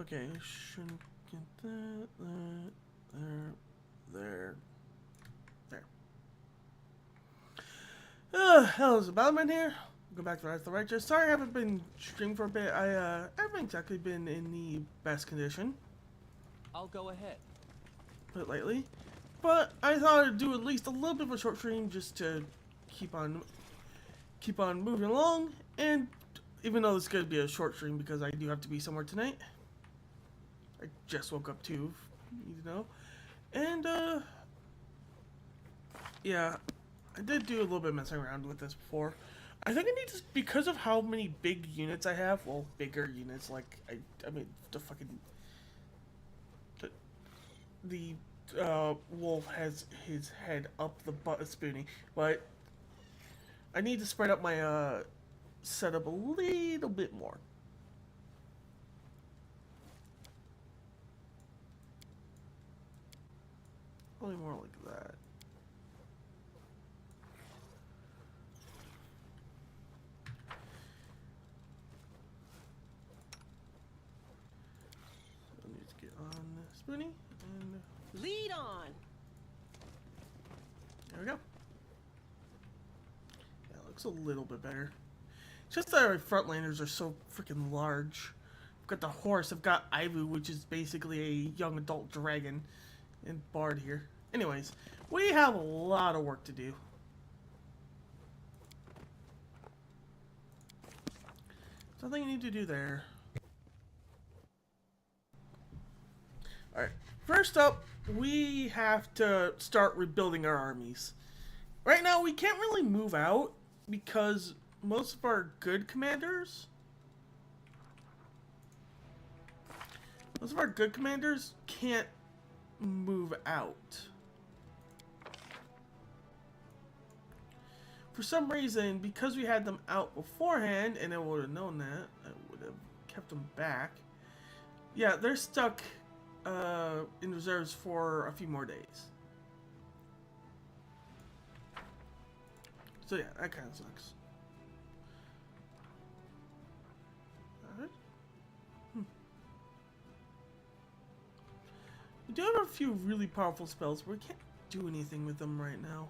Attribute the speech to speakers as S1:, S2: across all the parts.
S1: Okay, shouldn't get that. There. Hello, is Battleman here? Go back to the Rise of the Righteous. Sorry I haven't been streaming for a bit. I haven't exactly been in the best condition.
S2: I'll go ahead.
S1: Put it lightly. But I thought I'd do at least a little bit of a short stream just to keep on moving along. And even though this is going to be a short stream because I do have to be somewhere tonight. I just woke up too, you know. And yeah, I did do a little bit of messing around with this before. I think I need to, because of how many big units I have, well, bigger units, like, I mean, the fucking, the wolf has his head up the butt of Spoonie, but I need to spread up my, setup a little bit more. Probably more like that. So I need to get on Spoonie and
S3: lead on.
S1: There we go. Yeah, it looks a little bit better. It's just that our frontlanders are so freaking large. I've got the horse, I've got Ivu, which is basically a young adult dragon, and Bard here. Anyways, we have a lot of work to do. Something you need to do there. Alright, first up, we have to start rebuilding our armies. Right now, we can't really move out because most of our good commanders can't move out. For some reason, because we had them out beforehand, and I would have known that, I would have kept them back. Yeah, they're stuck in reserves for a few more days. So yeah, that kind of sucks. Alright. We do have a few really powerful spells, but we can't do anything with them right now.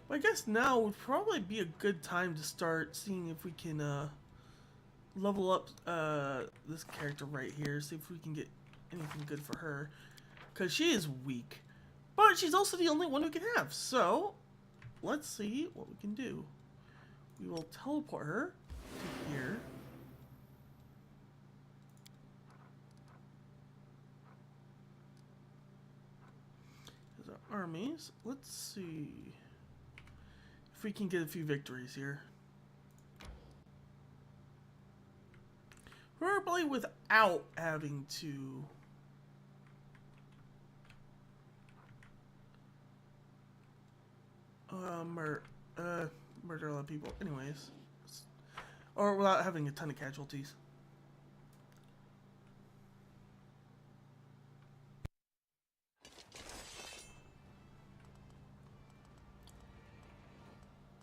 S1: But I guess now would probably be a good time to start seeing if we can level up this character right here. See if we can get anything good for her. Because she is weak. But she's also the only one we can have. So, let's see what we can do. We will teleport her to here. There's our armies. Let's see if we can get a few victories here. Probably without having to murder a lot of people. Anyways. Or without having a ton of casualties.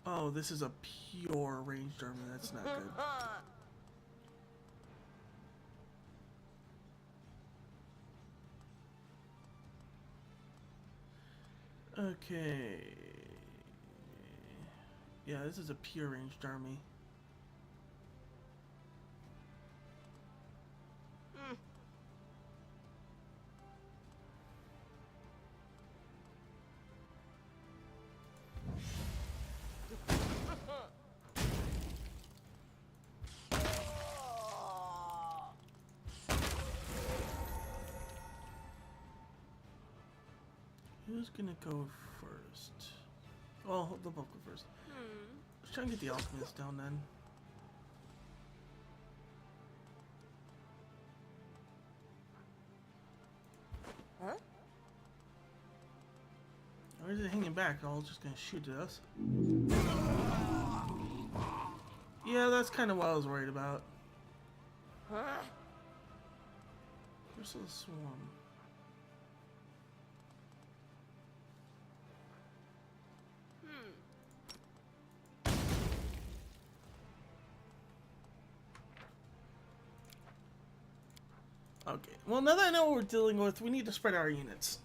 S1: Oh, this is a pure ranged army. That's not good. Okay. Yeah, this is a pure ranged army. Who's gonna go first? Well, they'll both go first. Let's try and get the alchemist down then.
S3: Huh?
S1: Or is it hanging back? All just gonna shoot at us. Yeah, that's kind of what I was worried about.
S3: Huh?
S1: Where's the swarm? Okay. Well, now that I know what we're dealing with, we need to spread our units.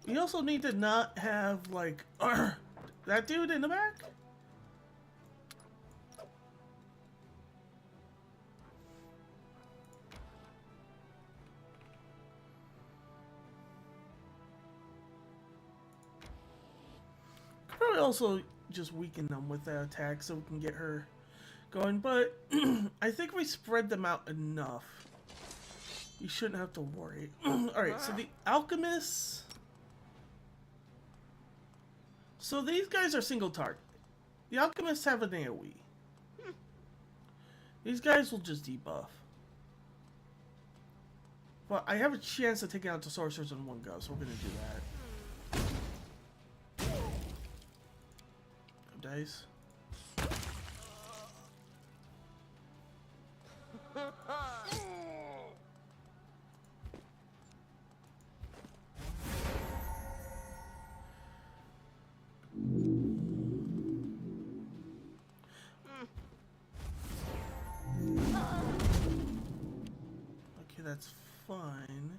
S1: We also need to not have, like, that dude in the back. Could probably also just weaken them with that attack so we can get her going, but I think we spread them out enough. You shouldn't have to worry. Alright, so the alchemists. So these guys are single target. The alchemists have an AoE. These guys will just debuff. But I have a chance of taking out the sorcerers in one go, so we're gonna do that. Go dice. Okay, that's fine.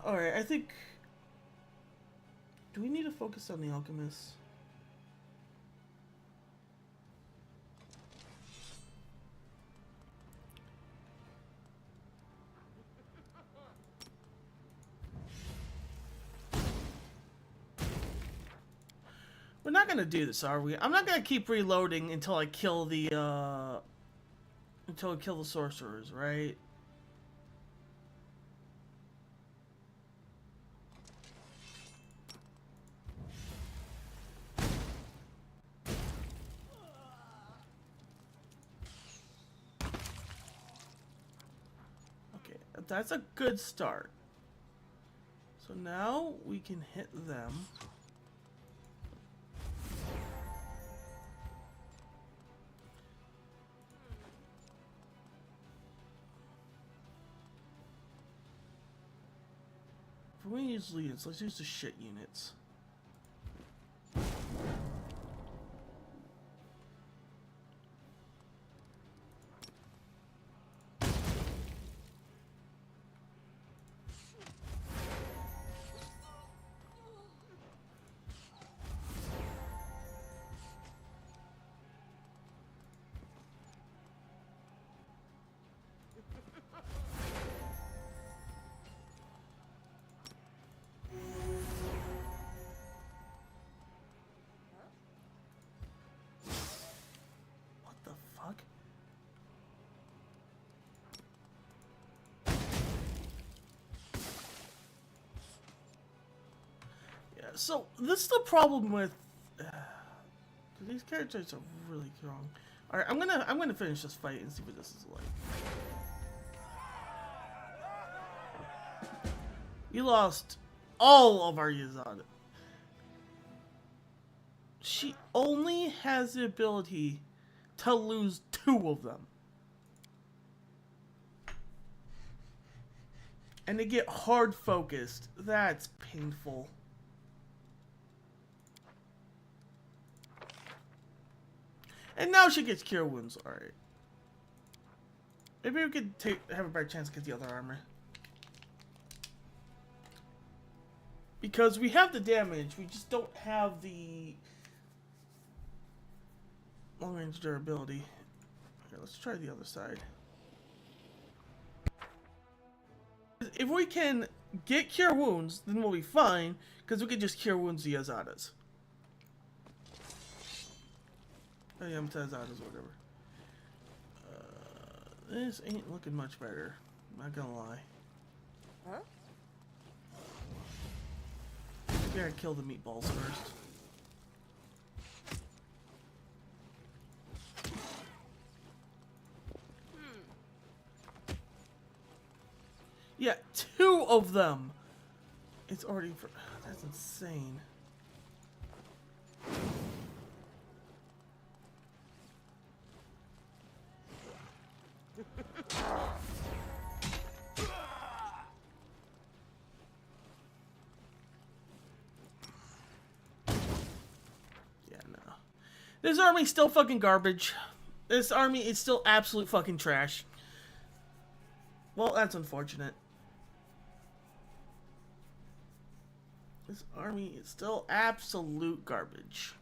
S1: Alright, I think... Do we need to focus on the alchemists? We're not gonna do this, are we? I'm not gonna keep reloading until I kill the, until I kill the sorcerers, right? Okay, that's a good start. So now we can hit them. If we use leads, let's use the shit units. What the fuck? Yeah, so this is the problem with these characters are really strong. Alright, I'm gonna finish this fight and see what this is like. You lost all of our Azata. She only has the ability to lose 2 of them. And to get hard focused, that's painful. And now she gets cure wounds. Alright. Maybe we could have a better chance to get the other armor. Because we have the damage, we just don't have the long range durability. Okay, let's try the other side. If we can get cure wounds, then we'll be fine, because we can just cure wounds the Azatas. Oh yeah, I'm to Azatas or whatever. This ain't looking much better. I'm not gonna lie.
S3: Huh?
S1: gotta kill the meatballs first. Yeah, 2 of them! It's already for... That's insane. Yeah, no. This army's still fucking garbage. This army is still absolute fucking trash. Well, that's unfortunate. This army is still absolute garbage.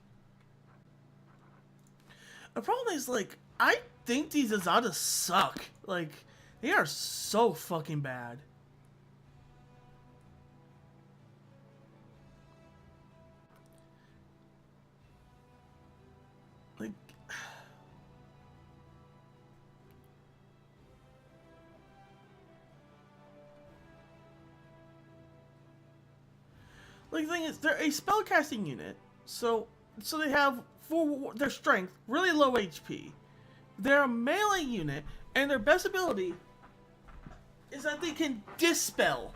S1: The problem is, like, I think these Azatas suck. Like, they are so fucking bad. Like... Like, the thing is, they're a spellcasting unit, so they have their strength, really low HP. They're a melee unit, and their best ability is that they can dispel.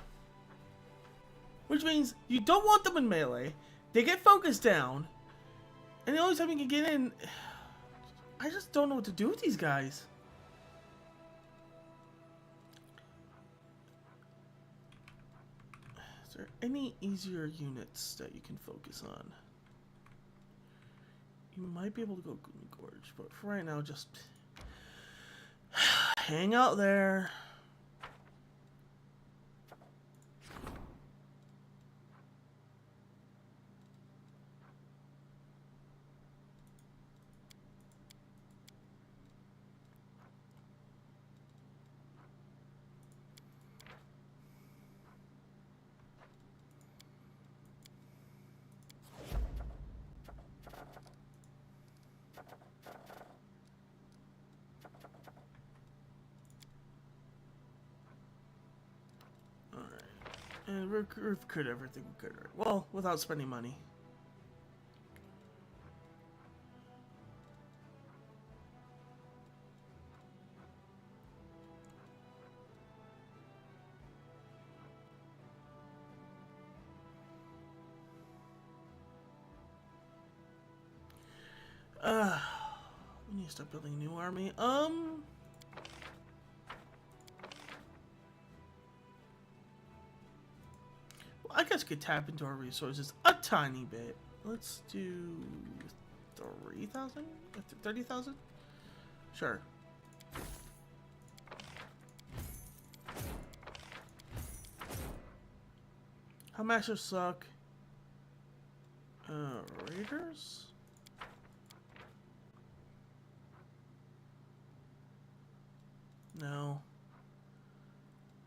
S1: Which means you don't want them in melee, they get focused down, and the only time you can get in... I just don't know what to do with these guys. Is there any easier units that you can focus on? You might be able to go Gorge, but for right now, just hang out there. And recruit everything we could. Well, without spending money. We need to start building a new army. I guess we could tap into our resources a tiny bit. Let's do 3,000? 30,000? Sure. How masters suck? Raiders? No.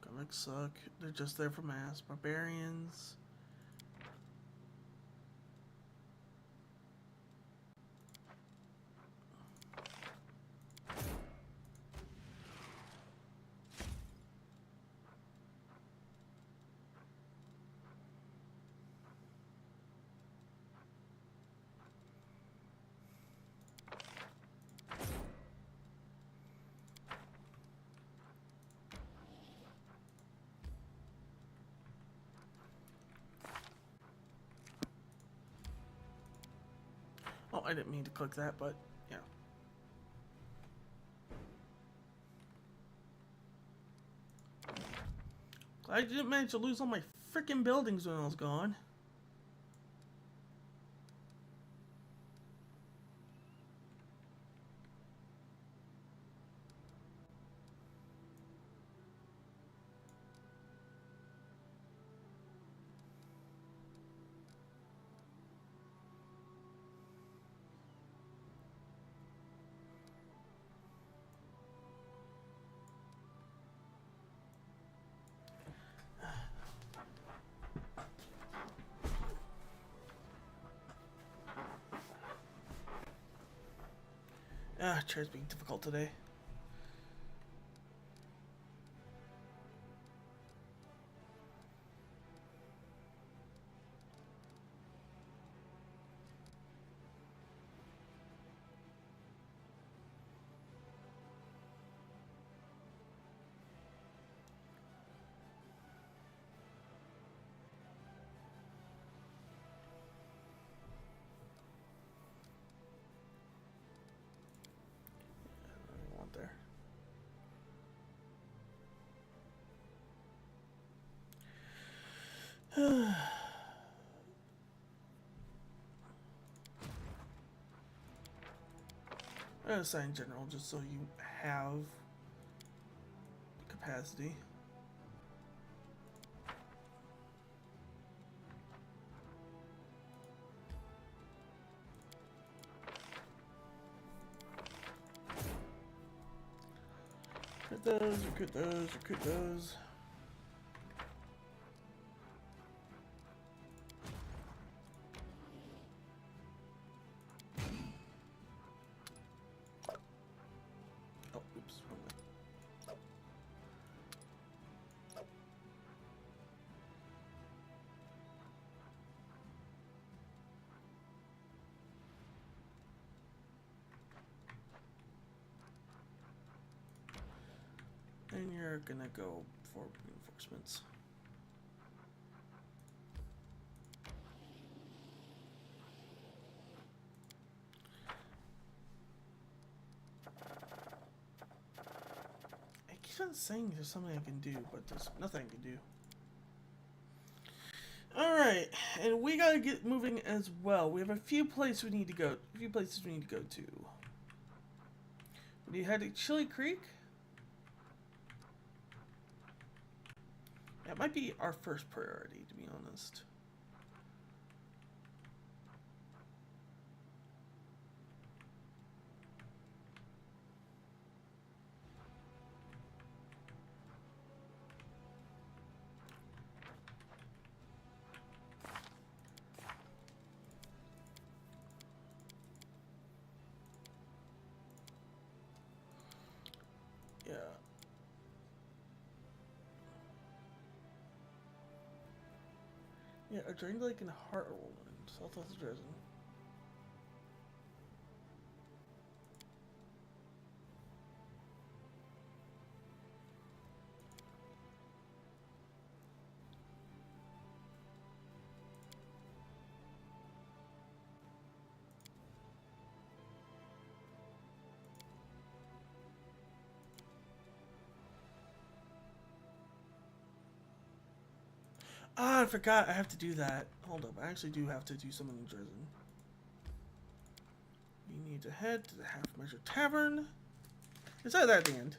S1: Comics suck. They're just there for mass. Barbarians. Oh, I didn't mean to click that, but yeah. I didn't manage to lose all my freaking buildings when I was gone. Chair's being difficult today. Assign general just so you have capacity. Recruit those, recruit those, recruit those. Oh, oops, wrong way. And you're gonna go for reinforcements. I keep on saying there's something I can do, but there's nothing I can do. Alright, and we gotta get moving as well. We have a few places we need to go. A few places we need to go to. We head to Chili Creek. That might be our first priority, to be honest. Yeah. Yeah, a drained lake in Heartland, southwest of Dresden. Ah, I forgot I have to do that. Hold up, I actually do have to do something in Dresden. We need to head to the Half Measure Tavern. It's either at the end.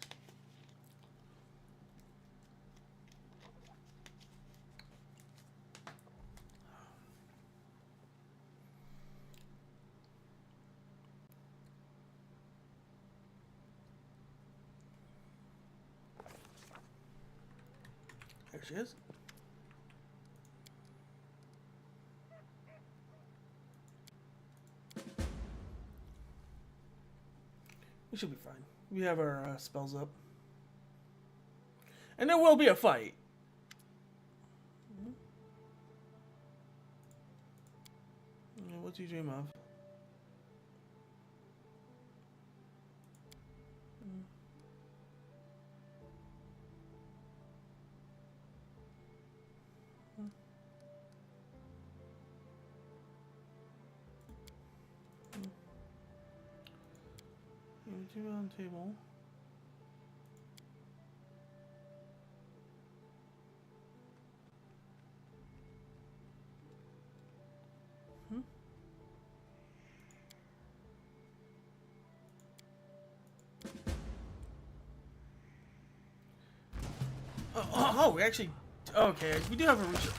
S1: There she is. We should be fine. We have our spells up. And there will be a fight. Yeah, what do you dream of? You on the table. Oh, we actually... Okay, we do have a research.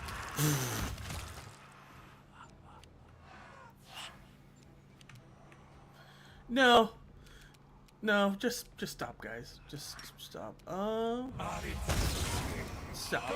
S1: No. No, just stop, guys. Just stop. Stop.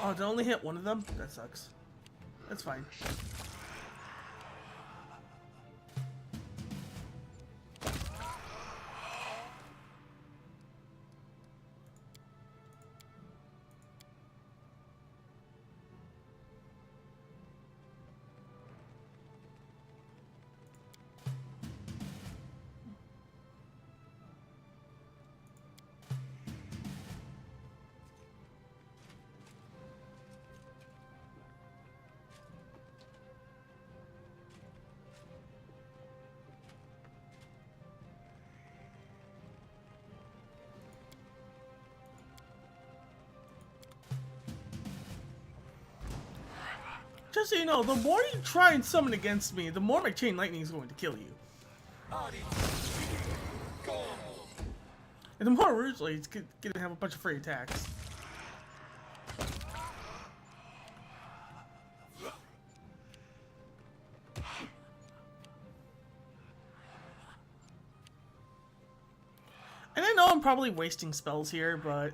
S1: Oh, did I only hit one of them? That sucks. That's fine. Just so you know, the more you try and summon against me, the more my chain lightning is going to kill you. And the more originally it's gonna have a bunch of free attacks. And I know I'm probably wasting spells here, but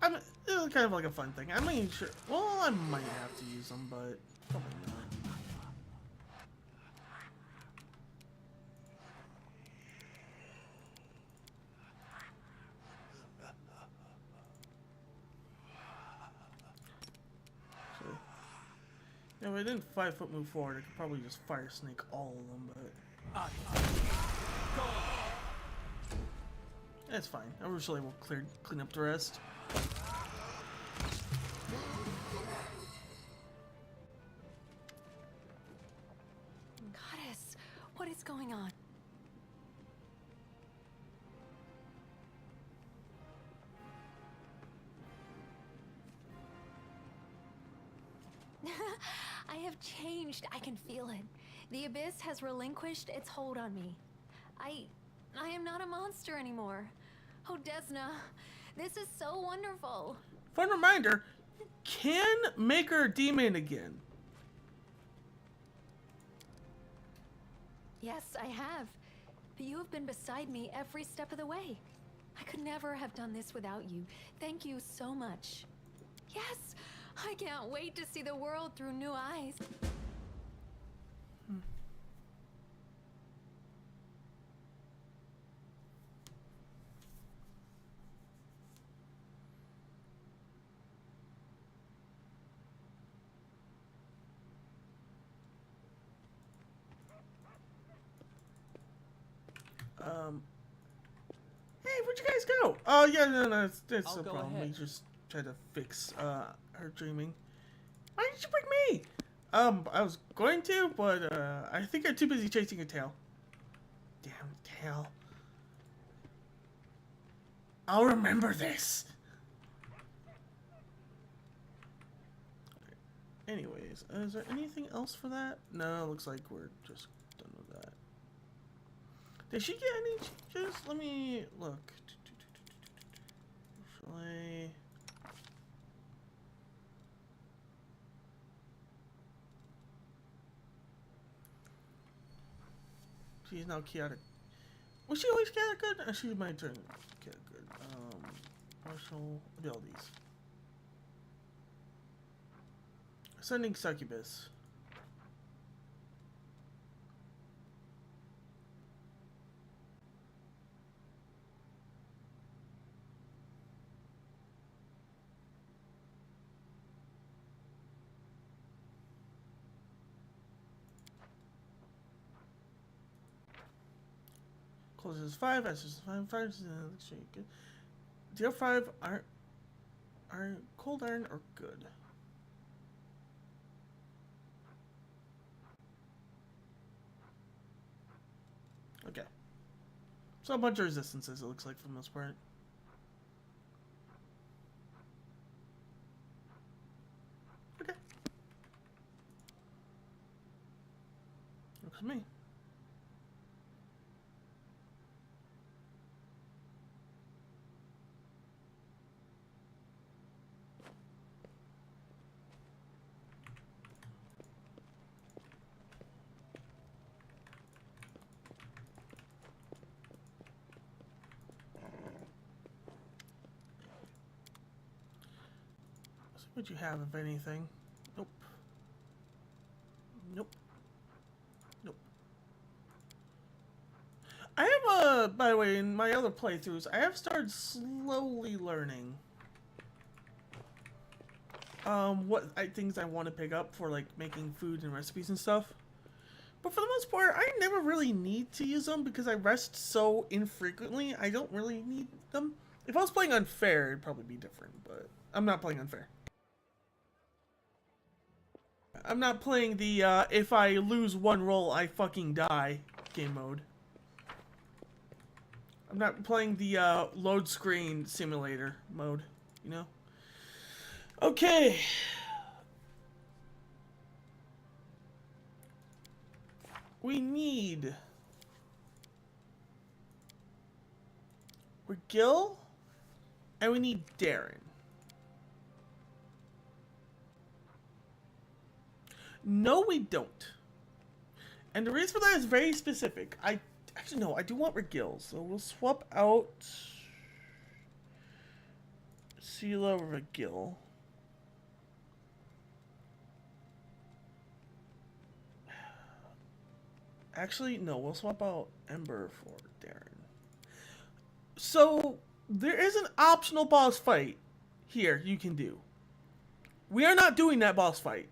S1: it's kind of like a fun thing. I mean, sure. Well, I might have to use them, but probably not. If I didn't 5-foot move forward, I could probably just fire snake all of them, but that's fine. I usually will clean up the rest.
S3: Goddess, what is going on? I have changed. I can feel it. The abyss has relinquished its hold on me. I am not a monster anymore. Oh, Desna, this is so wonderful.
S1: Fun reminder, you can make her a demon again.
S3: Yes, I have. But you have been beside me every step of the way. I could never have done this without you. Thank you so much. Yes, I can't wait to see the world through new eyes.
S1: Hey, where'd you guys go? Oh, yeah, no, it's
S2: I'll
S1: no
S2: go
S1: problem. We
S2: ahead.
S1: just tried to fix her dreaming. Why did you bring me? I was going to, but I think I'm too busy chasing a tail. Damn tail. I'll remember this. Anyways, is there anything else for that? No, it looks like we're just done with that. Did she get any changes? Let me look. Shall I... She's now chaotic. Was she always chaotic good? Or she might turn chaotic good. Partial abilities. Ascending Succubus. Closes 5, answers 5, 5, good. DL5 are cold iron or good? Okay. So a bunch of resistances, it looks like, for the most part. Okay. Looks to me. What you have, if anything? Nope. Nope. Nope. I have by the way, in my other playthroughs, I have started slowly learning things I want to pick up for like making food and recipes and stuff. But for the most part, I never really need to use them because I rest so infrequently. I don't really need them. If I was playing unfair, it'd probably be different, but I'm not playing unfair. I'm not playing the, if I lose one roll, I fucking die game mode. I'm not playing the, load screen simulator mode, you know? Okay. we need Gil and we need Darren. No, we don't. And the reason for that is very specific. Actually, no, I do want Regil, so we'll swap out Sela Regil. Actually, no, we'll swap out Ember for Darren. So, there is an optional boss fight here you can do. We are not doing that boss fight.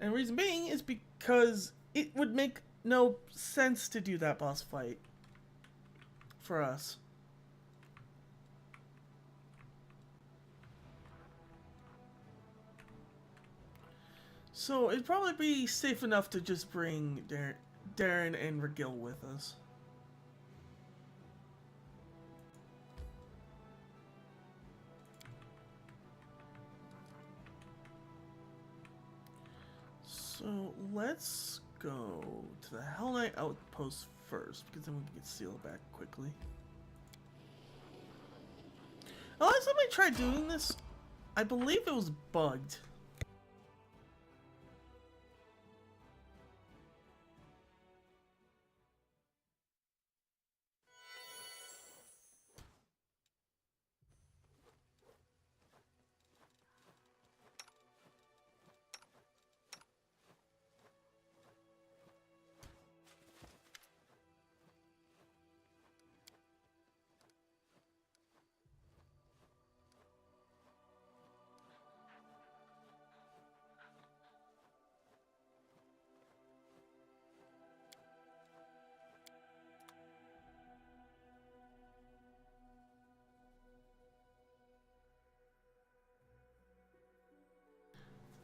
S1: And the reason being is because it would make no sense to do that boss fight for us. So it'd probably be safe enough to just bring Darren and Regil with us. So let's go to the Hell Knight outpost first, because then we can get Seal back quickly. The last time I tried doing this, I believe it was bugged.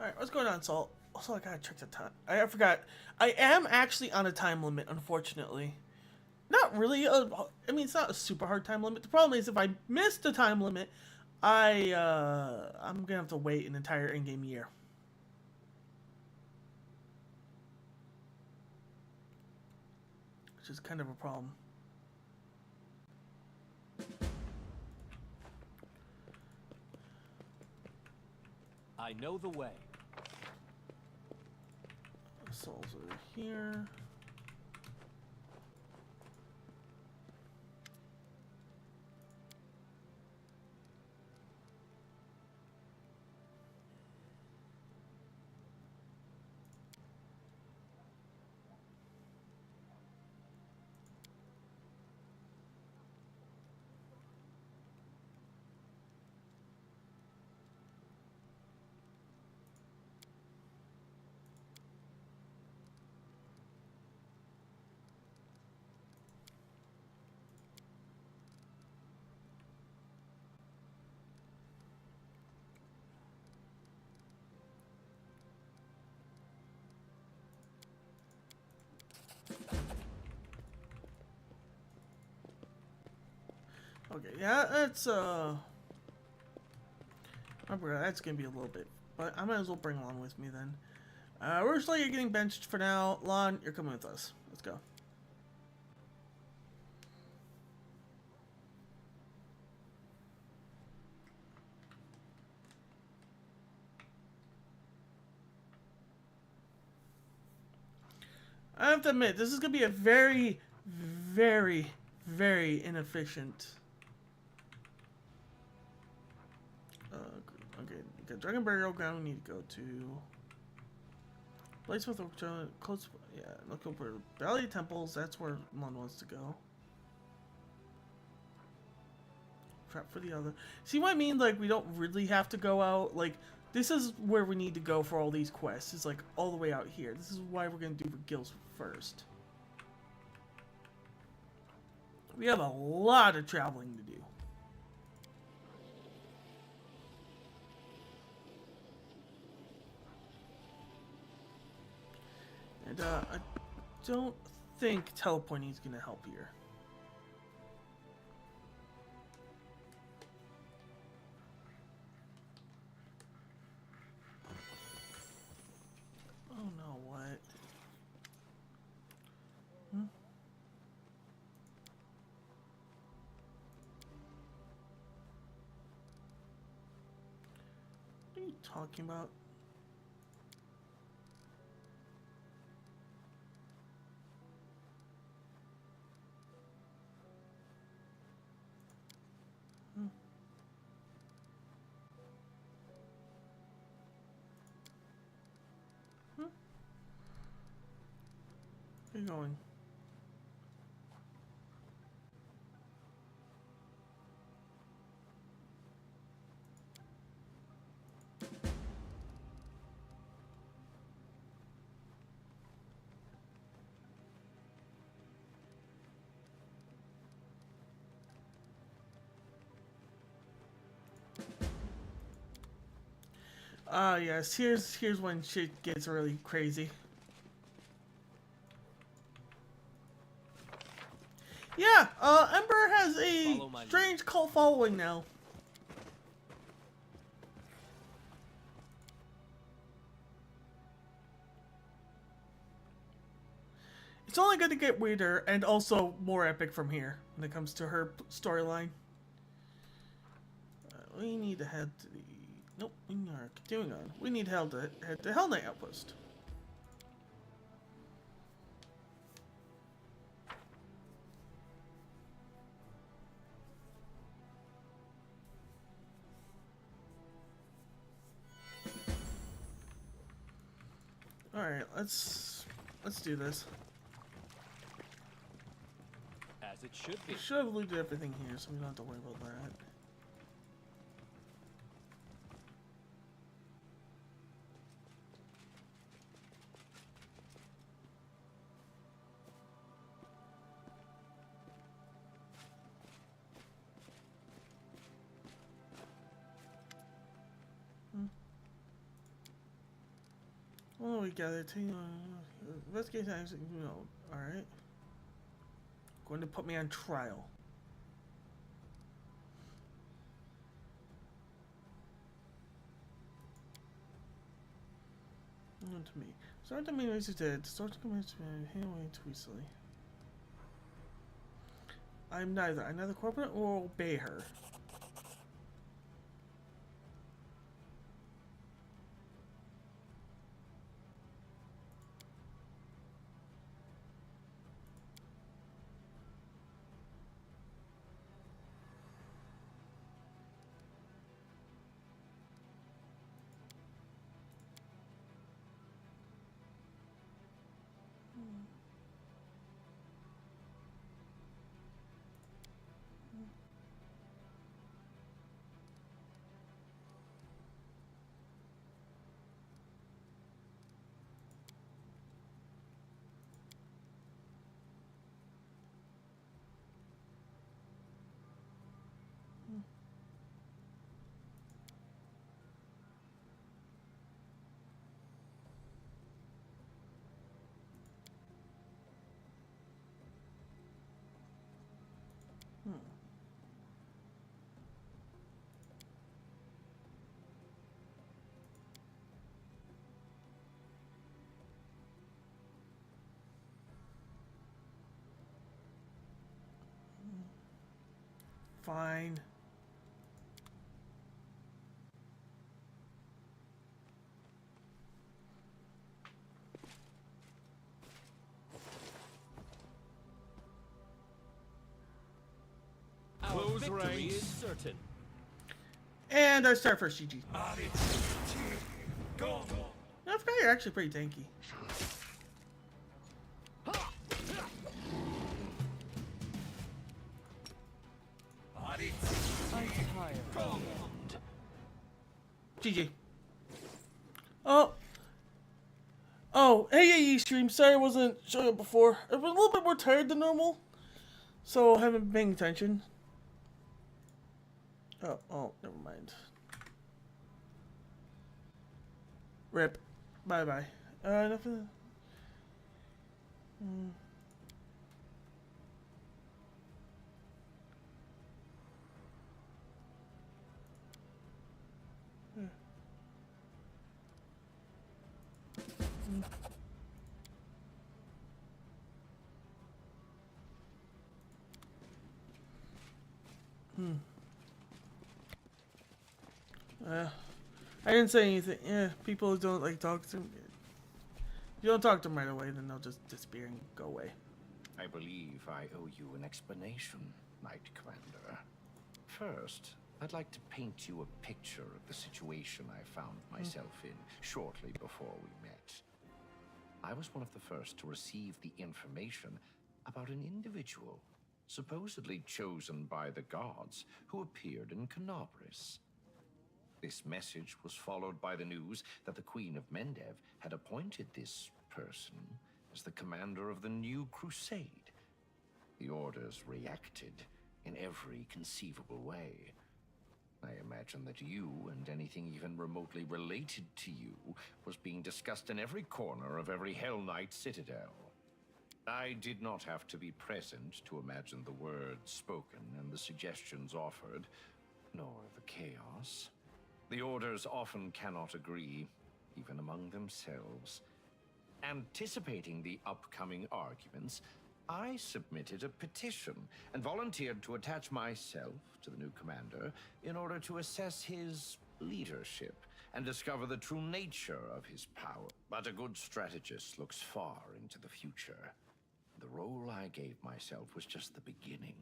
S1: Alright, what's going on, Salt? Also, I gotta check the time. I forgot. I am actually on a time limit, unfortunately. Not really. I mean, it's not a super hard time limit. The problem is if I miss the time limit, I'm gonna have to wait an entire in-game year. Which is kind of a problem.
S2: I know the way.
S1: Souls over here. Okay, yeah, that's remember that's gonna be a little bit, but I might as well bring Lon with me then. We're just like getting benched for now. Lon, you're coming with us. Let's go. I have to admit, this is gonna be a very, very, very inefficient. Okay, we got Dragon Burial Ground we need to go to. Bladesmith Oak, close, yeah, look over Valley Temples, that's where Lon wants to go. Trap for the other. See what I mean? Like, we don't really have to go out. Like, this is where we need to go for all these quests. It's like all the way out here. This is why we're going to do Regil's first. We have a lot of traveling to do. And I don't think teleporting is going to help here. Oh no, what? you talking about? Where you going? Ah, yes. Here's when shit gets really crazy. Yeah, Ember has a
S2: Follow my lead.
S1: strange cult following now. It's only going to get weirder and also more epic from here when it comes to her storyline. We need to head to the... Nope, we are continuing on. We need to head to Hell Knight Outpost. Alright, let's do this.
S2: As it should be.
S1: We should have looted everything here, so we don't have to worry about that. Well, we gathered to investigate times, you know, alright. Going to put me on trial. On to me. Start the main race is dead. Start to commit to handling too easily. I'm neither. I'm neither corporate or obey her. Fine.
S2: Our
S4: Close
S2: victory
S4: ranks.
S2: is certain.
S1: And I start first, GG.
S4: Go.
S1: I forgot you're actually pretty tanky. GG. Oh. Oh, hey, stream. Sorry I wasn't showing up before. I've been a little bit more tired than normal, so I haven't been paying attention. Oh, never mind. Rip. Bye-bye. Nothing. I didn't say anything. Yeah, people don't like talk to me. If you don't talk to them right away, then they'll just disappear and go away.
S4: I believe I owe you an explanation, Knight Commander. First, I'd like to paint you a picture of the situation I found myself in shortly before we met. I was one of the first to receive the information about an individual, supposedly chosen by the gods, who appeared in Canobris. This message was followed by the news that the Queen of Mendev had appointed this person as the commander of the new crusade. The orders reacted in every conceivable way. I imagine that you and anything even remotely related to you was being discussed in every corner of every Hell Knight citadel. I did not have to be present to imagine the words spoken and the suggestions offered, nor the chaos. The orders often cannot agree, even among themselves. Anticipating the upcoming arguments, I submitted a petition and volunteered to attach myself to the new commander in order to assess his leadership and discover the true nature of his power. But a good strategist looks far into the future. The role I gave myself was just the beginning.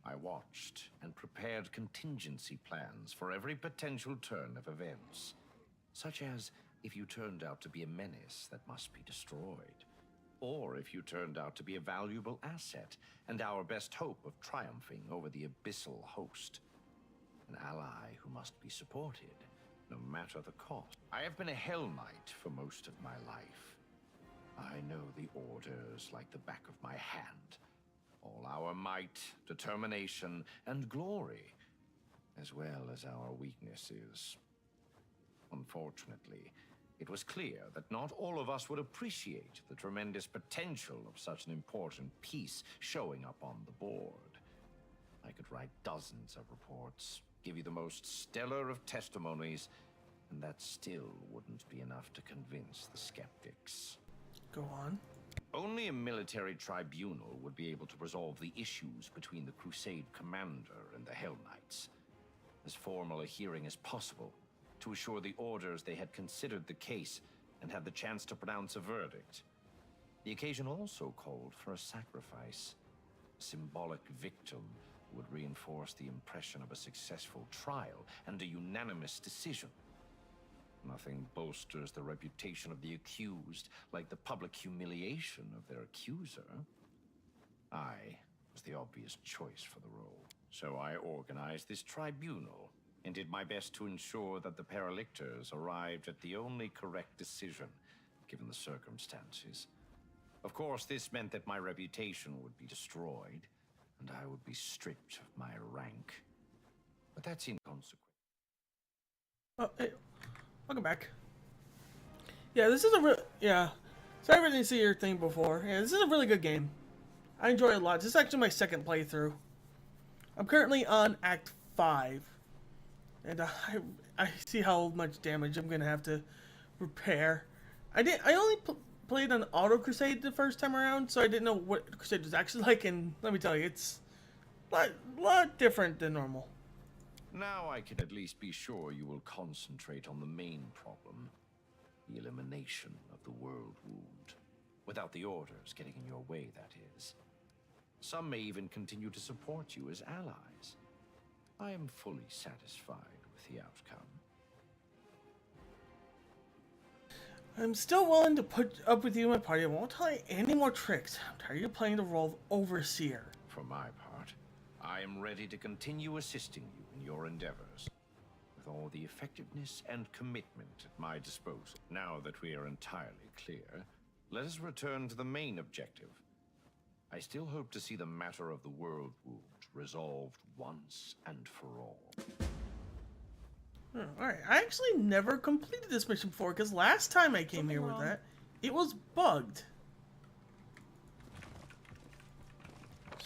S4: I watched and prepared contingency plans for every potential turn of events, such as if you turned out to be a menace that must be destroyed, or if you turned out to be a valuable asset and our best hope of triumphing over the abyssal host, an ally who must be supported, no matter the cost. I have been a Hell Knight for most of my life. I know the orders like the back of my hand. All our might, determination, and glory, as well as our weaknesses. Unfortunately, it was clear that not all of us would appreciate the tremendous potential of such an important piece showing up on the board. I could write dozens of reports, give you the most stellar of testimonies, and that still wouldn't be enough to convince the skeptics.
S1: Go on.
S4: Only a military tribunal would be able to resolve the issues between the Crusade commander and the Hell Knights. As formal a hearing as possible, to assure the orders they had considered the case and had the chance to pronounce a verdict. The occasion also called for a sacrifice. A symbolic victim would reinforce the impression of a successful trial and a unanimous decision. Nothing bolsters the reputation of the accused like the public humiliation of their accuser. I was the obvious choice for the role, so I organized this tribunal and did my best to ensure that the Paralictors arrived at the only correct decision, given the circumstances. Of course, this meant that my reputation would be destroyed, and I would be stripped of my rank. But that's inconsequential.
S1: Oh, hey, welcome back. Yeah, this is a real... Yeah. So I didn't see your thing before. Yeah, this is a really good game. I enjoy it a lot. This is actually my second playthrough. I'm currently on Act 5. And I see how much damage I'm gonna have to repair. I only played on Auto Crusade the first time around, so I didn't know what Crusade was actually like. And let me tell you, it's a lot different than normal.
S4: Now I can at least be sure you will concentrate on the main problem, the elimination of the world wound, without the orders getting in your way, that is. Some may even continue to support you as allies. I am fully satisfied with the outcome.
S1: I'm still willing to put up with you in my party. I won't tell you any more tricks. I'm tired of playing the role of Overseer.
S4: For my part, I am ready to continue assisting you in your endeavors, with all the effectiveness and commitment at my disposal. Now that we are entirely clear, let us return to the main objective. I still hope to see the matter of the world wound resolved once and for all.
S1: Alright, I actually never completed this mission before, because last time I came here with that, it was bugged.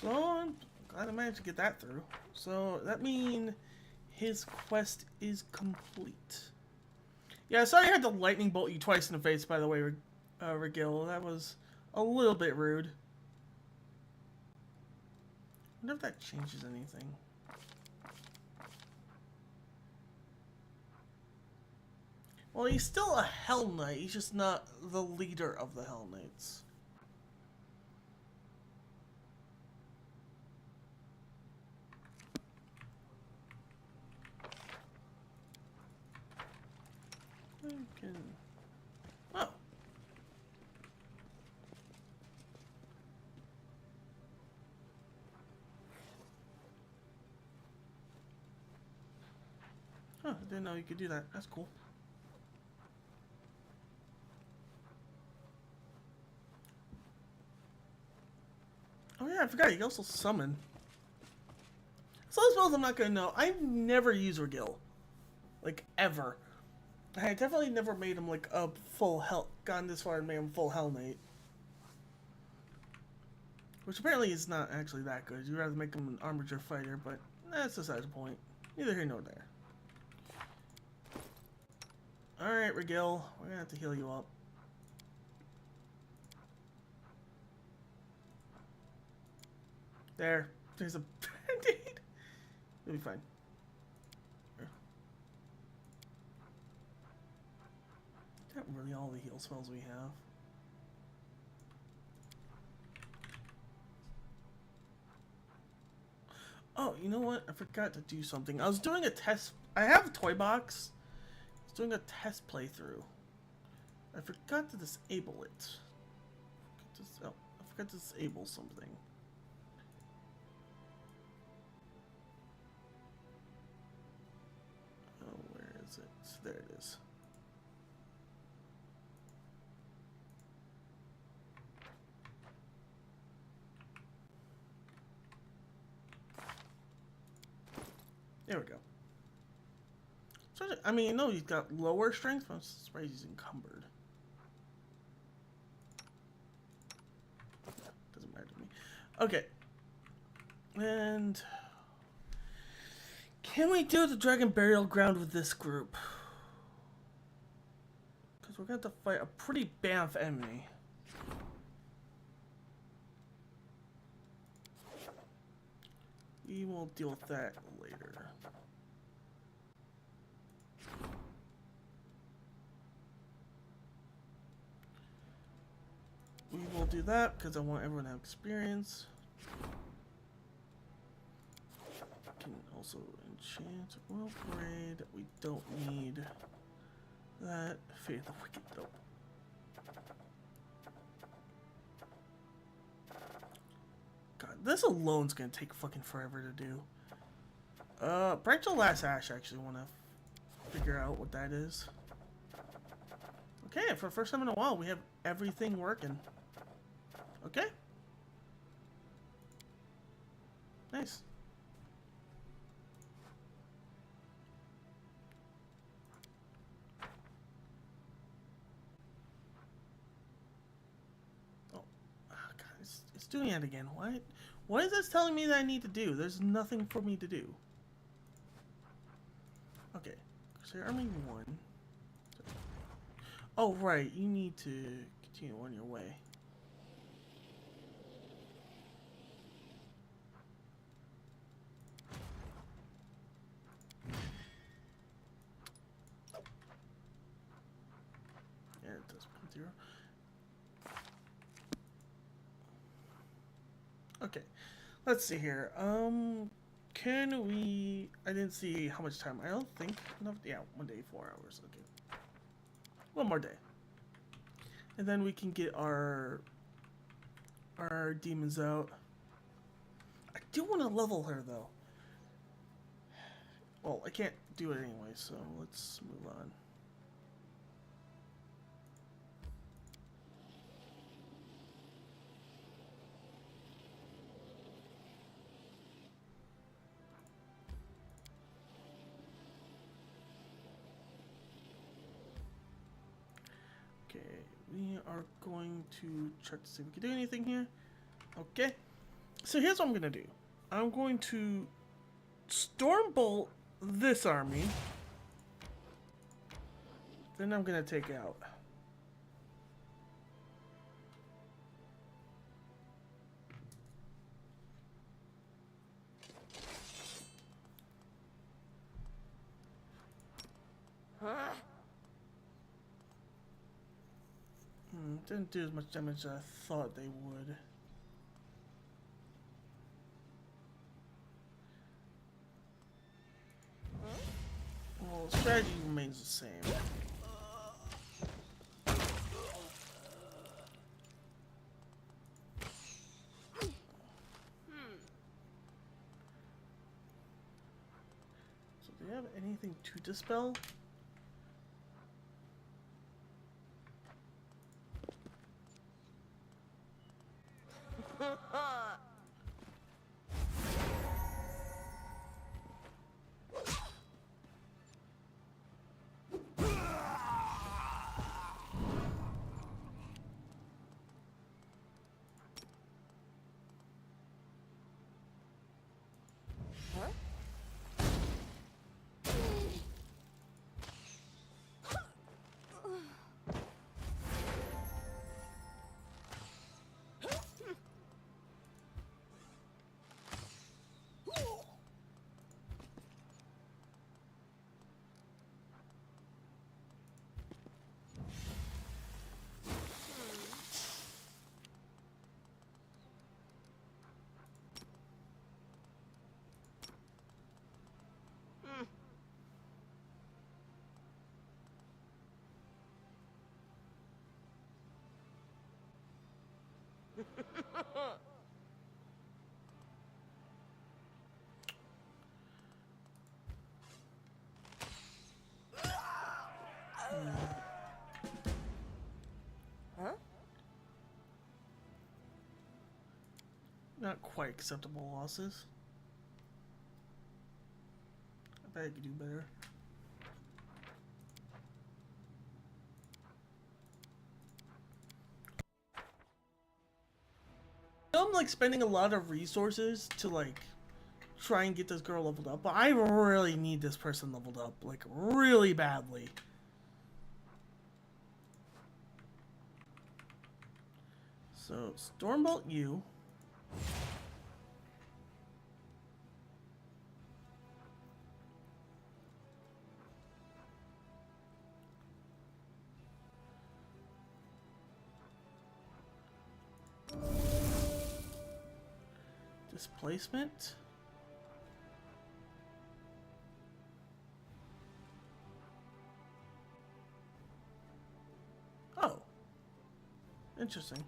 S1: So, I'm glad I managed to get that through. So, that means his quest is complete. Yeah, sorry I had to lightning bolt you twice in the face, by the way, Regil. That was a little bit rude. I wonder if that changes anything. Well, he's still a Hell Knight. He's just not the leader of the Hell Knights. Okay. Oh. Huh, I didn't know you could do that. That's cool. Oh yeah, I forgot. You can also summon. Some spells I'm not gonna know. I've never used Regil. Like, ever. I definitely never made him like a full hell. Gone this far and made him full Hell Knight. Which apparently is not actually that good. You'd rather make him an armature fighter, but that's besides the point. Neither here nor there. Alright, Regil. We're gonna have to heal you up. There. There's a band-aid. It'll be fine. Not really all the heal spells we have. Oh, you know what? I forgot to do something. I was doing a test. I have a toy box. I was doing a test playthrough. I forgot to disable it. I forgot to disable something. Oh, where is it? There it is. There we go. So, I mean, no, he's got lower strength, but I'm surprised he's encumbered. Doesn't matter to me. Okay. And can we do the Dragon Burial Ground with this group? Because we're going to have to fight a pretty bamf enemy. We will deal with that later. We will do that because I want everyone to have experience. We can also enchant World Parade. We don't need that. Faith of Wicked though. God, this alone's gonna take fucking forever to do. Branch of Last Ash, I actually want to figure out what that is. Okay, for the first time in a while, we have everything working. Okay. Nice. Oh, God, it's doing it again. What? What is this telling me that I need to do? There's nothing for me to do. Okay. So Army 1. Oh, right. You need to continue on your way. Yeah, it does 0. Okay. Let's see here. Can we... I didn't see how much time. I don't think enough. Yeah, 1 day, 4 hours. Okay. One more day. And then we can get our demons out. I do want to level her, though. Well, I can't do it anyway, so let's move on. Okay, we are going to check to see if we can do anything here. Okay, so here's what I'm gonna do. I'm going to Stormbolt this army. Then I'm gonna take out. didn't do as much damage as I thought they would. Well, the strategy remains the same. So do you have anything to dispel? Not quite acceptable losses. I bet I could do better. I'm like spending a lot of resources to like try and get this girl leveled up, but I really need this person leveled up like really badly. So Stormbolt you. Displacement. Oh. Interesting.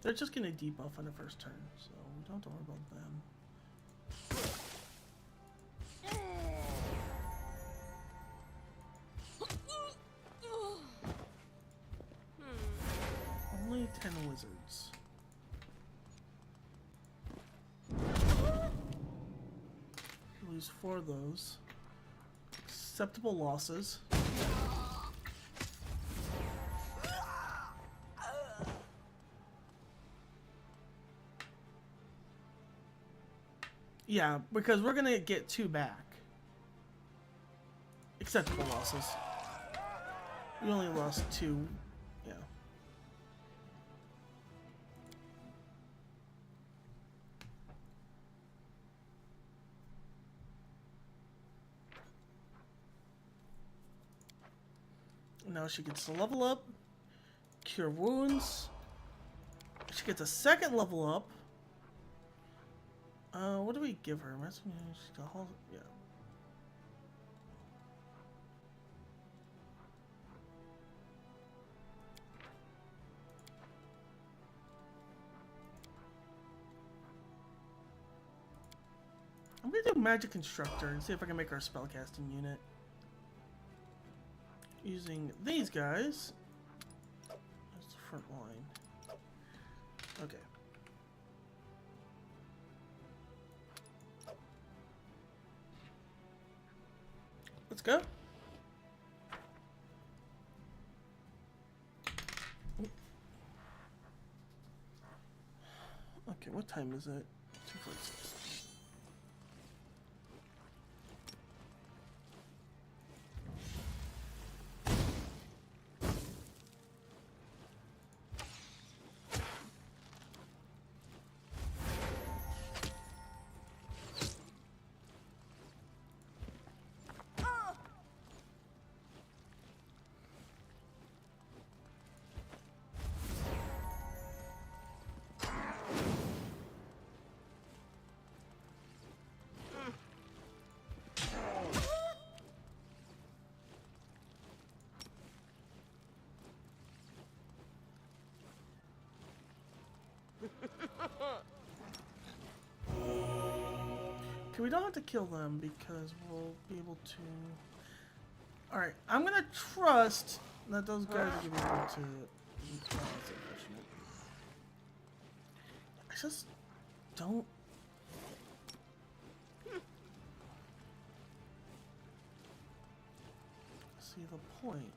S1: They're just gonna debuff on the first turn, so don't worry about them. Only 10 wizards. Lose 4 of those. Acceptable losses. Yeah, because we're gonna get 2 back. Acceptable losses. We only lost 2. Yeah. Now she gets to level up, cure wounds. She gets a second level up. What do we give her? Yeah. I'm gonna do Magic Constructor and see if I can make our spellcasting unit. Using these guys as the front line. Okay. Let's go. Okay, what time is it? 2:46. Okay, we don't have to kill them because we'll be able to... Alright, I'm gonna trust that those guys are gonna be able to... I just don't... see the point.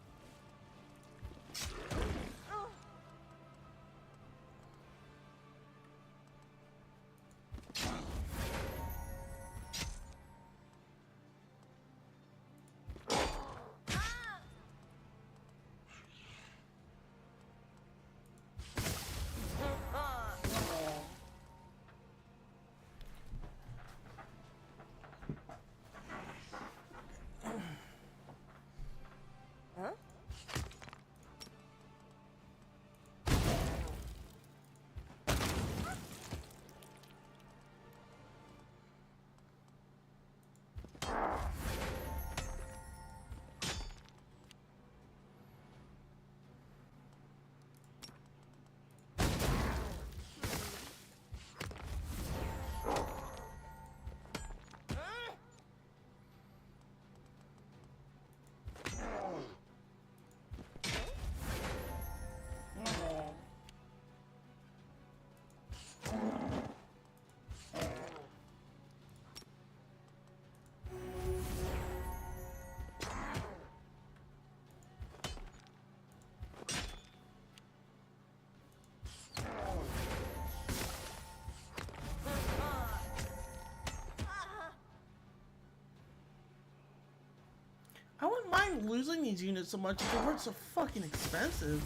S1: I wouldn't mind losing these units so much if they weren't so fucking expensive.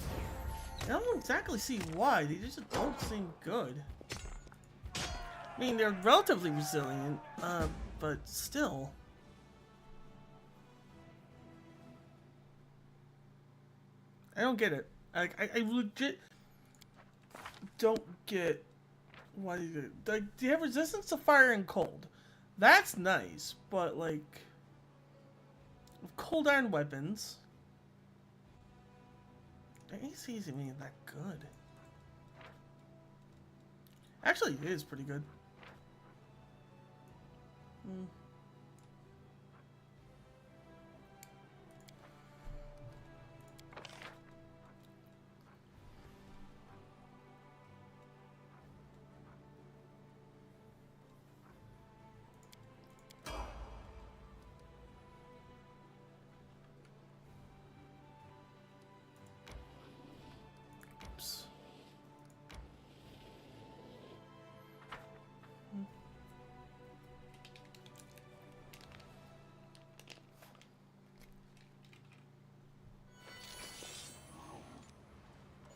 S1: I don't exactly see why. They just don't seem good. I mean, they're relatively resilient, but still. I don't get it. I legit don't get why they do it. Like, they have resistance to fire and cold. That's nice, but like... cold iron weapons. Their AC isn't even that good. Actually, it is pretty good. Oops.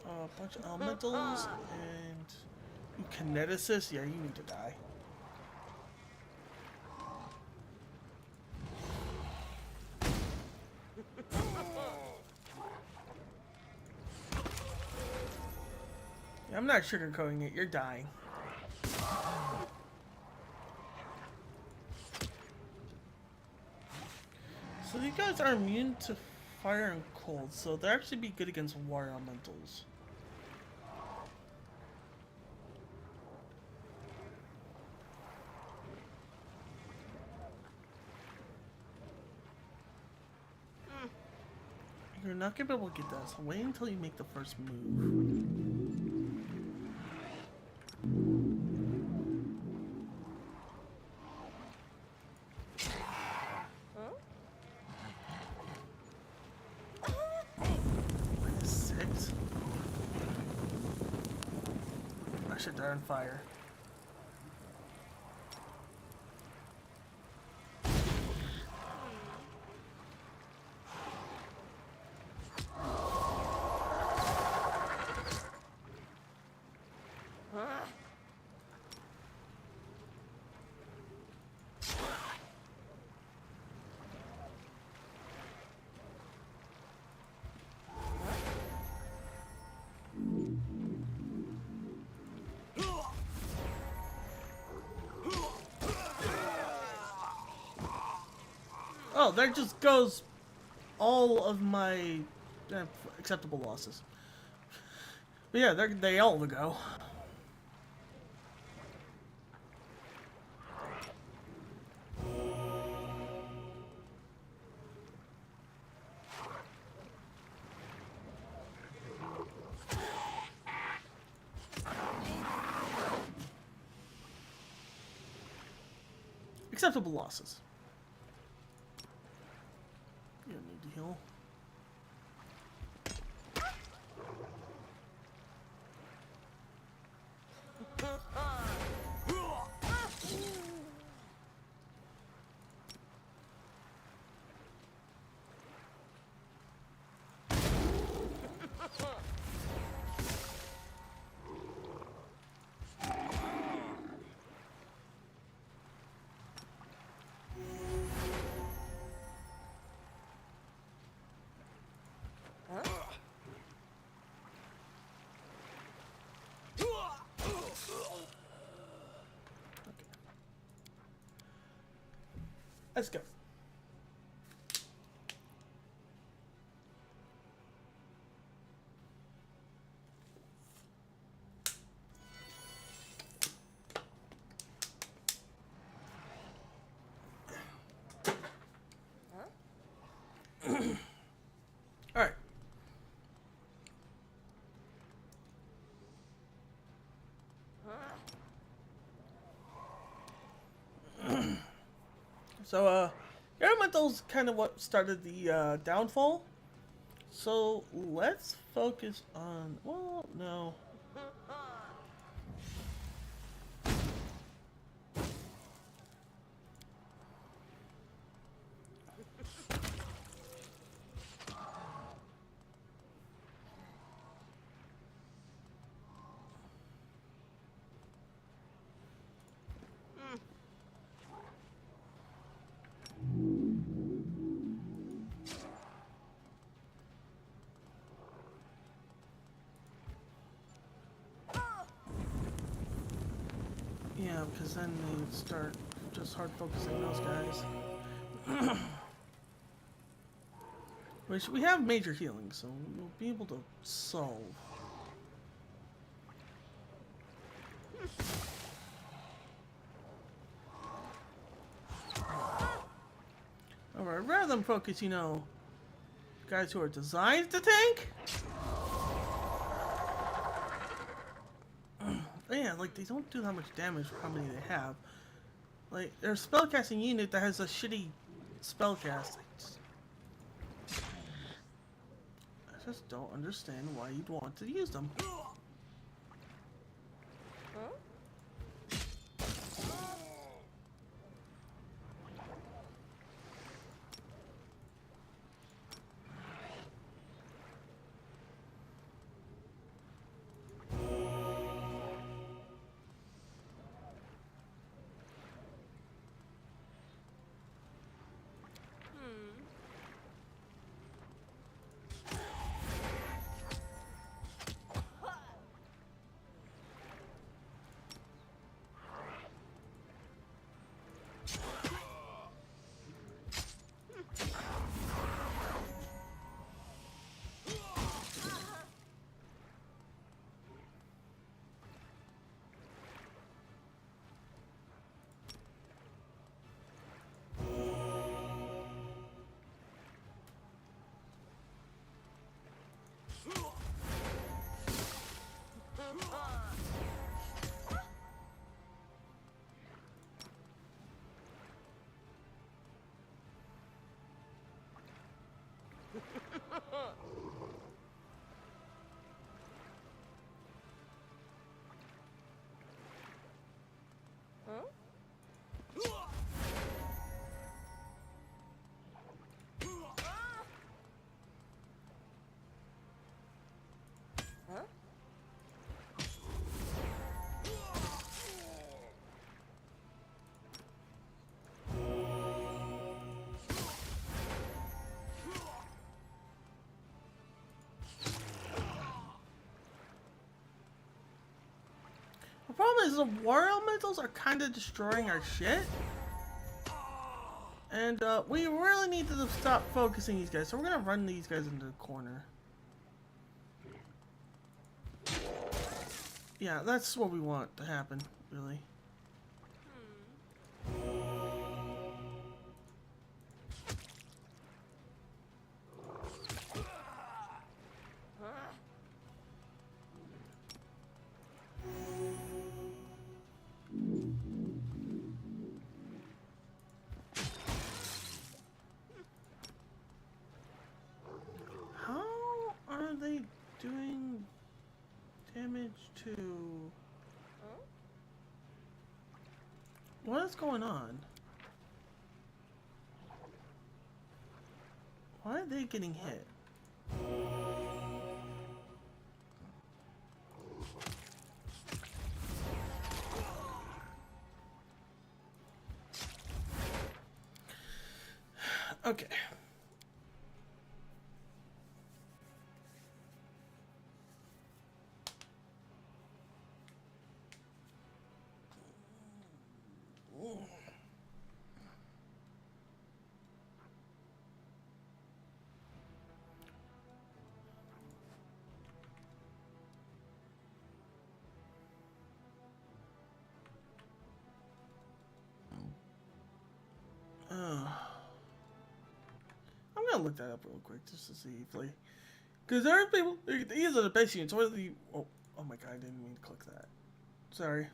S1: A bunch of elementals and you kineticists. Yeah, you need to die. Yeah, I'm not sugarcoating it. You're dying. So these guys are immune to fire and cold, so they'll actually be good against water elementals. You're not gonna be able to get that, so wait until you make the first move. -6. I should die on fire. Oh, there just goes all of my acceptable losses. But yeah, they all go. Acceptable losses. You don't need to heal. Let's go. All right. So, Elemental's kind of what started the downfall. So let's focus on. Well, no. Yeah, because then they start just hard focusing those guys. Which we have major healing, so we'll be able to solve. Alright, rather than focus, you know, guys who are designed to tank. Yeah, like they don't do that much damage for how many they have. Like, there's a spellcasting unit that has a shitty spellcast. I just don't understand why you'd want to use them. is the war elementals are kind of destroying our shit. And we really need to stop focusing these guys. So we're going to run these guys into the corner. Yeah, that's what we want to happen, really. How are they doing damage to... What is going on? Why are they getting hit? Okay. I'm gonna look that up real quick just to see if like, because there are people. These are the base units. What are the? Oh, oh my god! I didn't mean to click that. Sorry.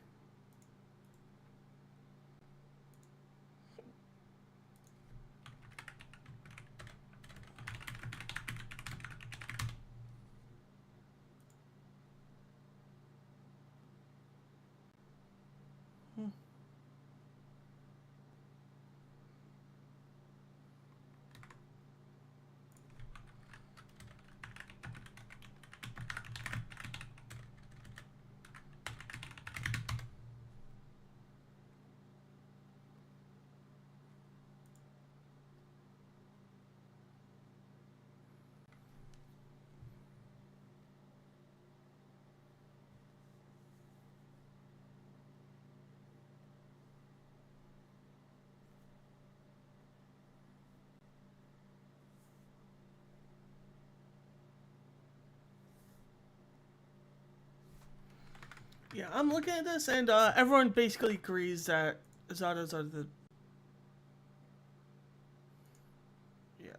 S1: Yeah, I'm looking at this, and everyone basically agrees that Azatas are the... Yeah.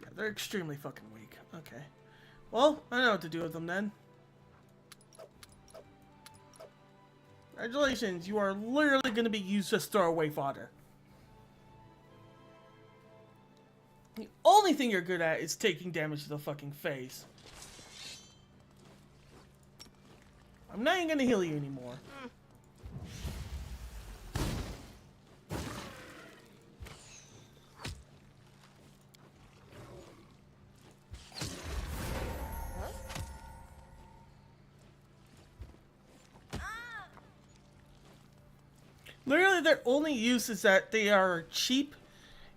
S1: Yeah, they're extremely fucking weak. Okay. Well, I know what to do with them then. Congratulations, you are literally going to be used as throwaway fodder. The only thing you're good at is taking damage to the fucking face. I'm not even going to heal you anymore. Literally, their only use is that they are cheap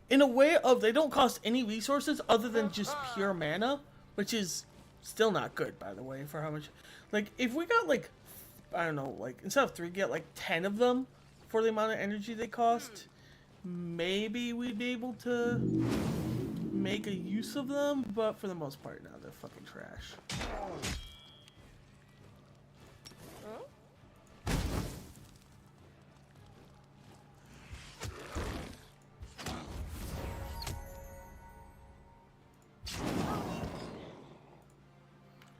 S1: in a way of they don't cost any resources other than just pure mana, which is still not good, by the way, for how much. Like, if we got, like, I don't know, like, instead of 3, get, like, 10 of them for the amount of energy they cost, maybe we'd be able to make a use of them, but for the most part, now they're fucking trash.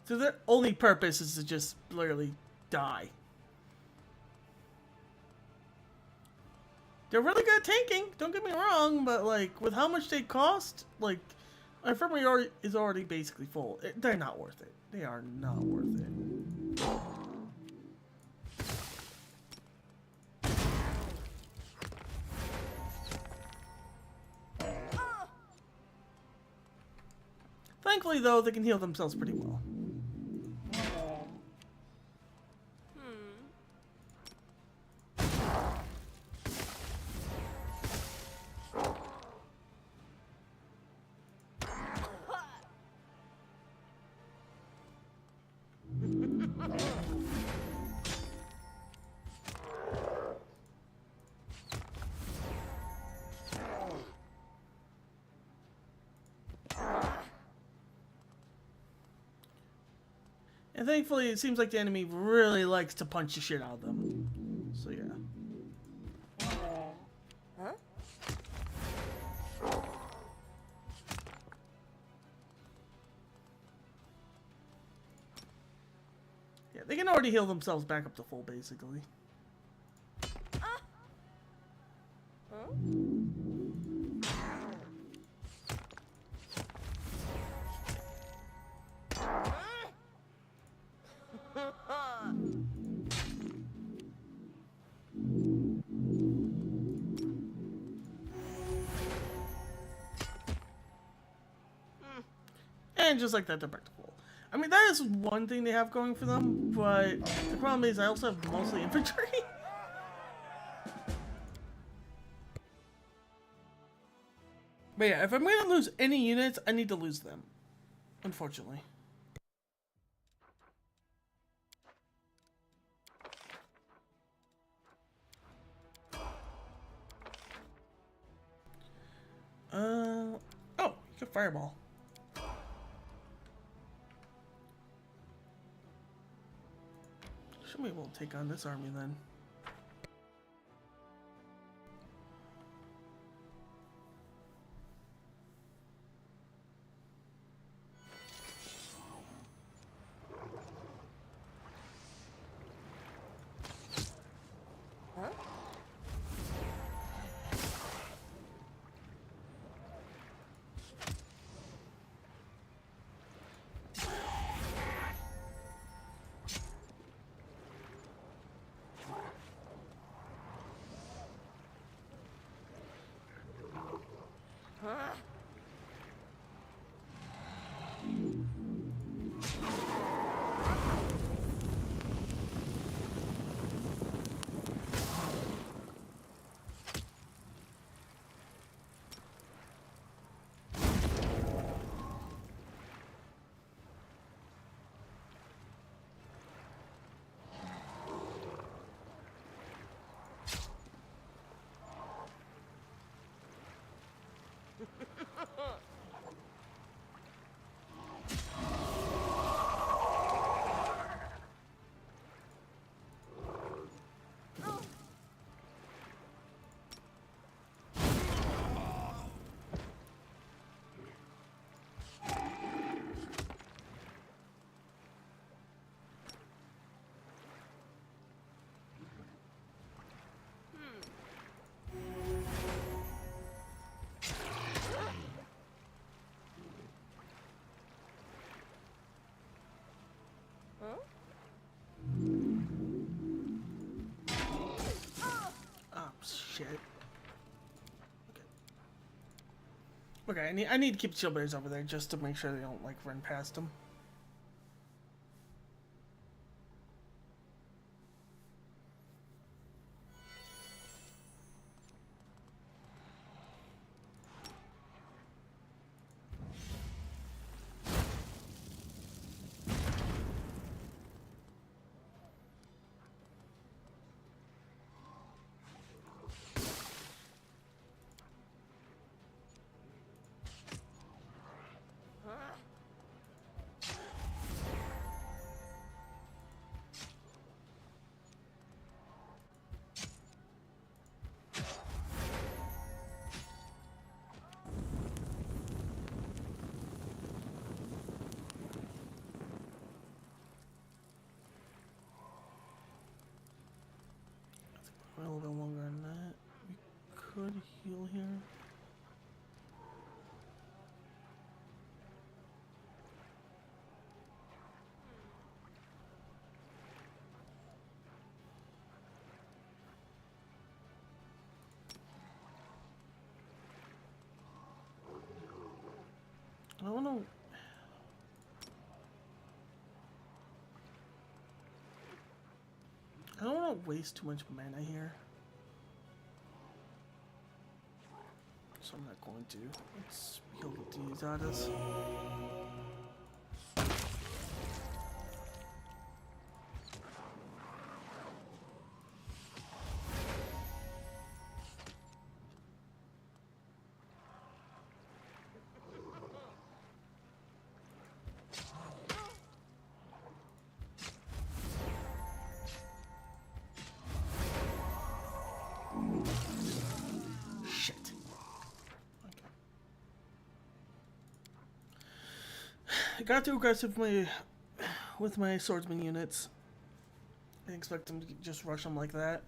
S1: So their only purpose is to just literally die. They're really good at tanking, don't get me wrong, but like with how much they cost, like My infirmary is already basically full. They're not worth it. They are not worth it. Thankfully, though, they can heal themselves pretty well. And thankfully, it seems like the enemy really likes to punch the shit out of them. So, yeah. Yeah, they can already heal themselves back up to full, basically. And just like that, they're back to full. I mean, that is one thing they have going for them, but the problem is I also have mostly infantry. But yeah, if I'm going to lose any units, I need to lose them. Unfortunately. Oh, you can fireball. Should be able to take on this army then. Oh, shit. Okay, I need to keep shield bears over there just to make sure they don't, like, run past them. A little bit longer than that. We could heal here. want to waste too much mana here. So I'm not going to. Let's heal with these Azatas. I got too aggressive with my swordsman units. I didn't expect them to just rush them like that.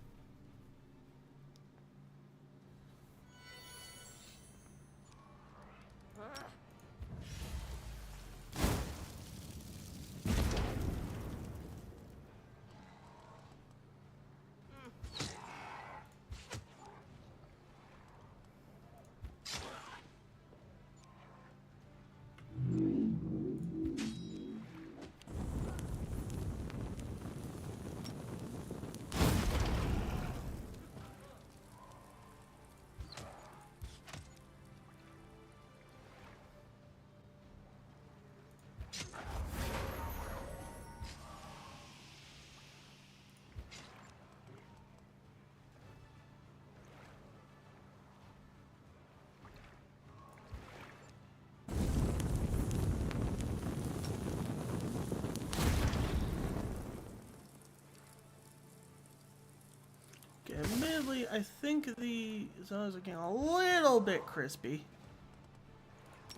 S1: Admittedly, I think the zones are getting a little bit crispy.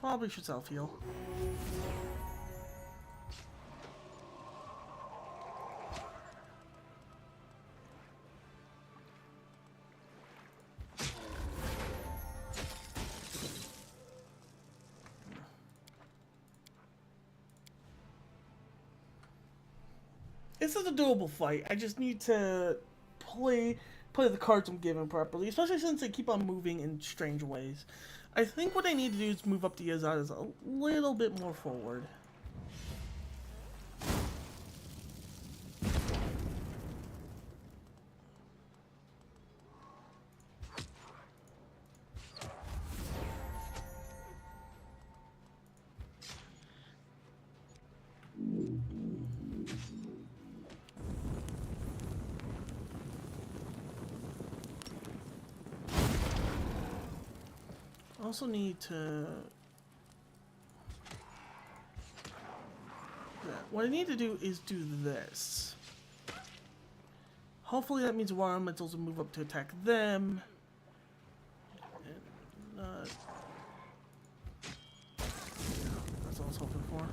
S1: Probably should self-heal. This is a doable fight. I just need to play the cards I'm given properly, especially since they keep on moving in strange ways. I think what I need to do is move up the Azatas a little bit more forward. I also need to... Yeah, what I need to do is do this. Hopefully that means War Elementals will move up to attack them. And, that's what I was hoping for.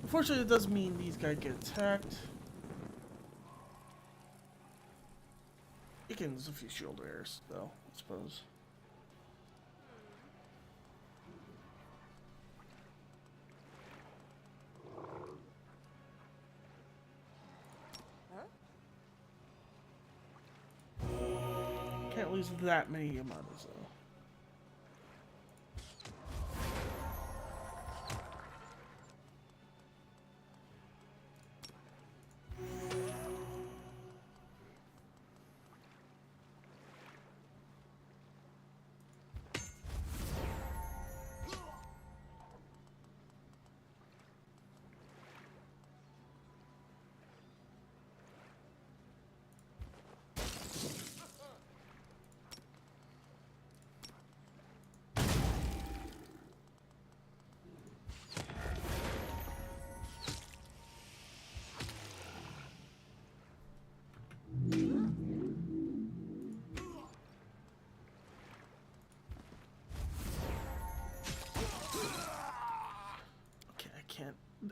S1: Unfortunately, it does mean these guys get attacked. Again, there's a few shield errors, though, I suppose. Can't lose that many Yamadas, though.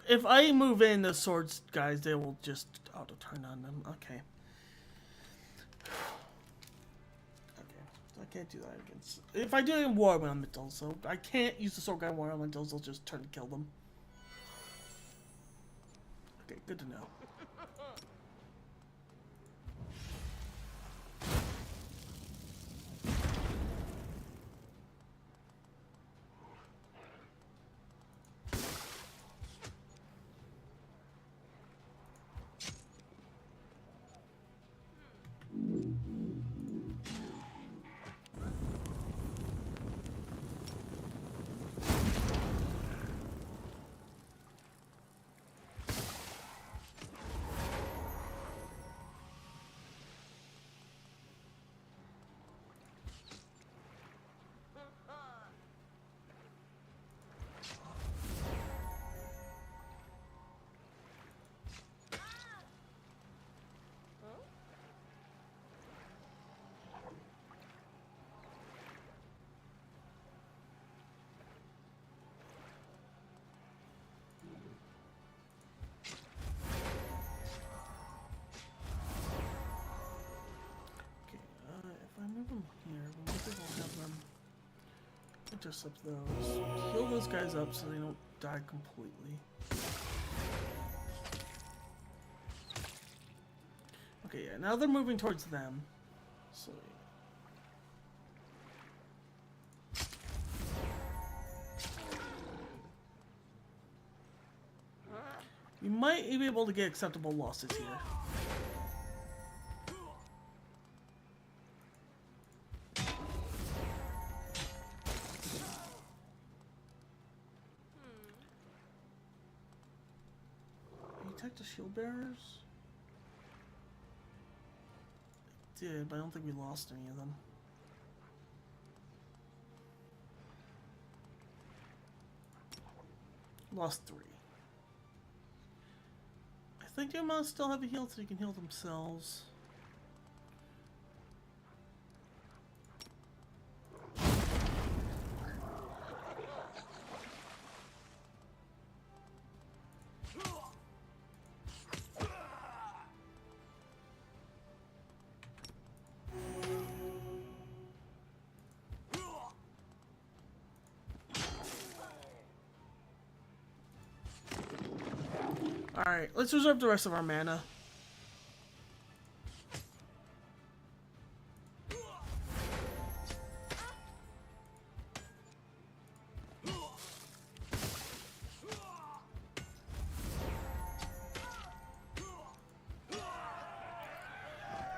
S1: If I move in the swords guys, they will just auto turn on them. Okay. Okay. I can't do that against... If I do it in War Elementals, so I can't use the sword guy in War Elementals, I'll just turn and kill them. Okay, good to know. here. Maybe we'll have them intercept those. Heal those guys up so they don't die completely. Okay, yeah, now they're moving towards them. So we might be able to get acceptable losses here. Attack the shield bearers? I did, but I don't think we lost any of them. Lost 3. I think they must still have a heal so they can heal themselves. Alright, let's reserve the rest of our mana.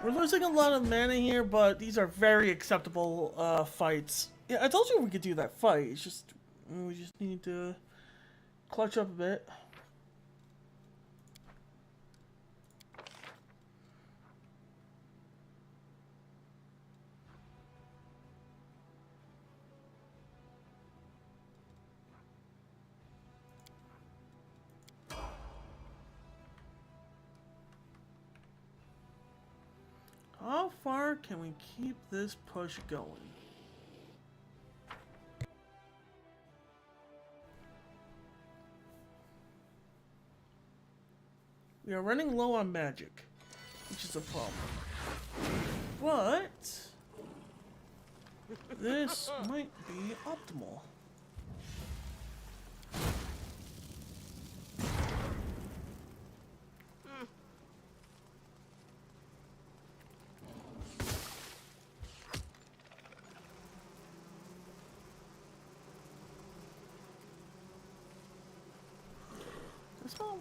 S1: We're losing a lot of mana here, but these are very acceptable fights. Yeah, I told you we could do that fight. It's just we just need to clutch up a bit. How far can we keep this push going? We are running low on magic, which is a problem. But this might be optimal.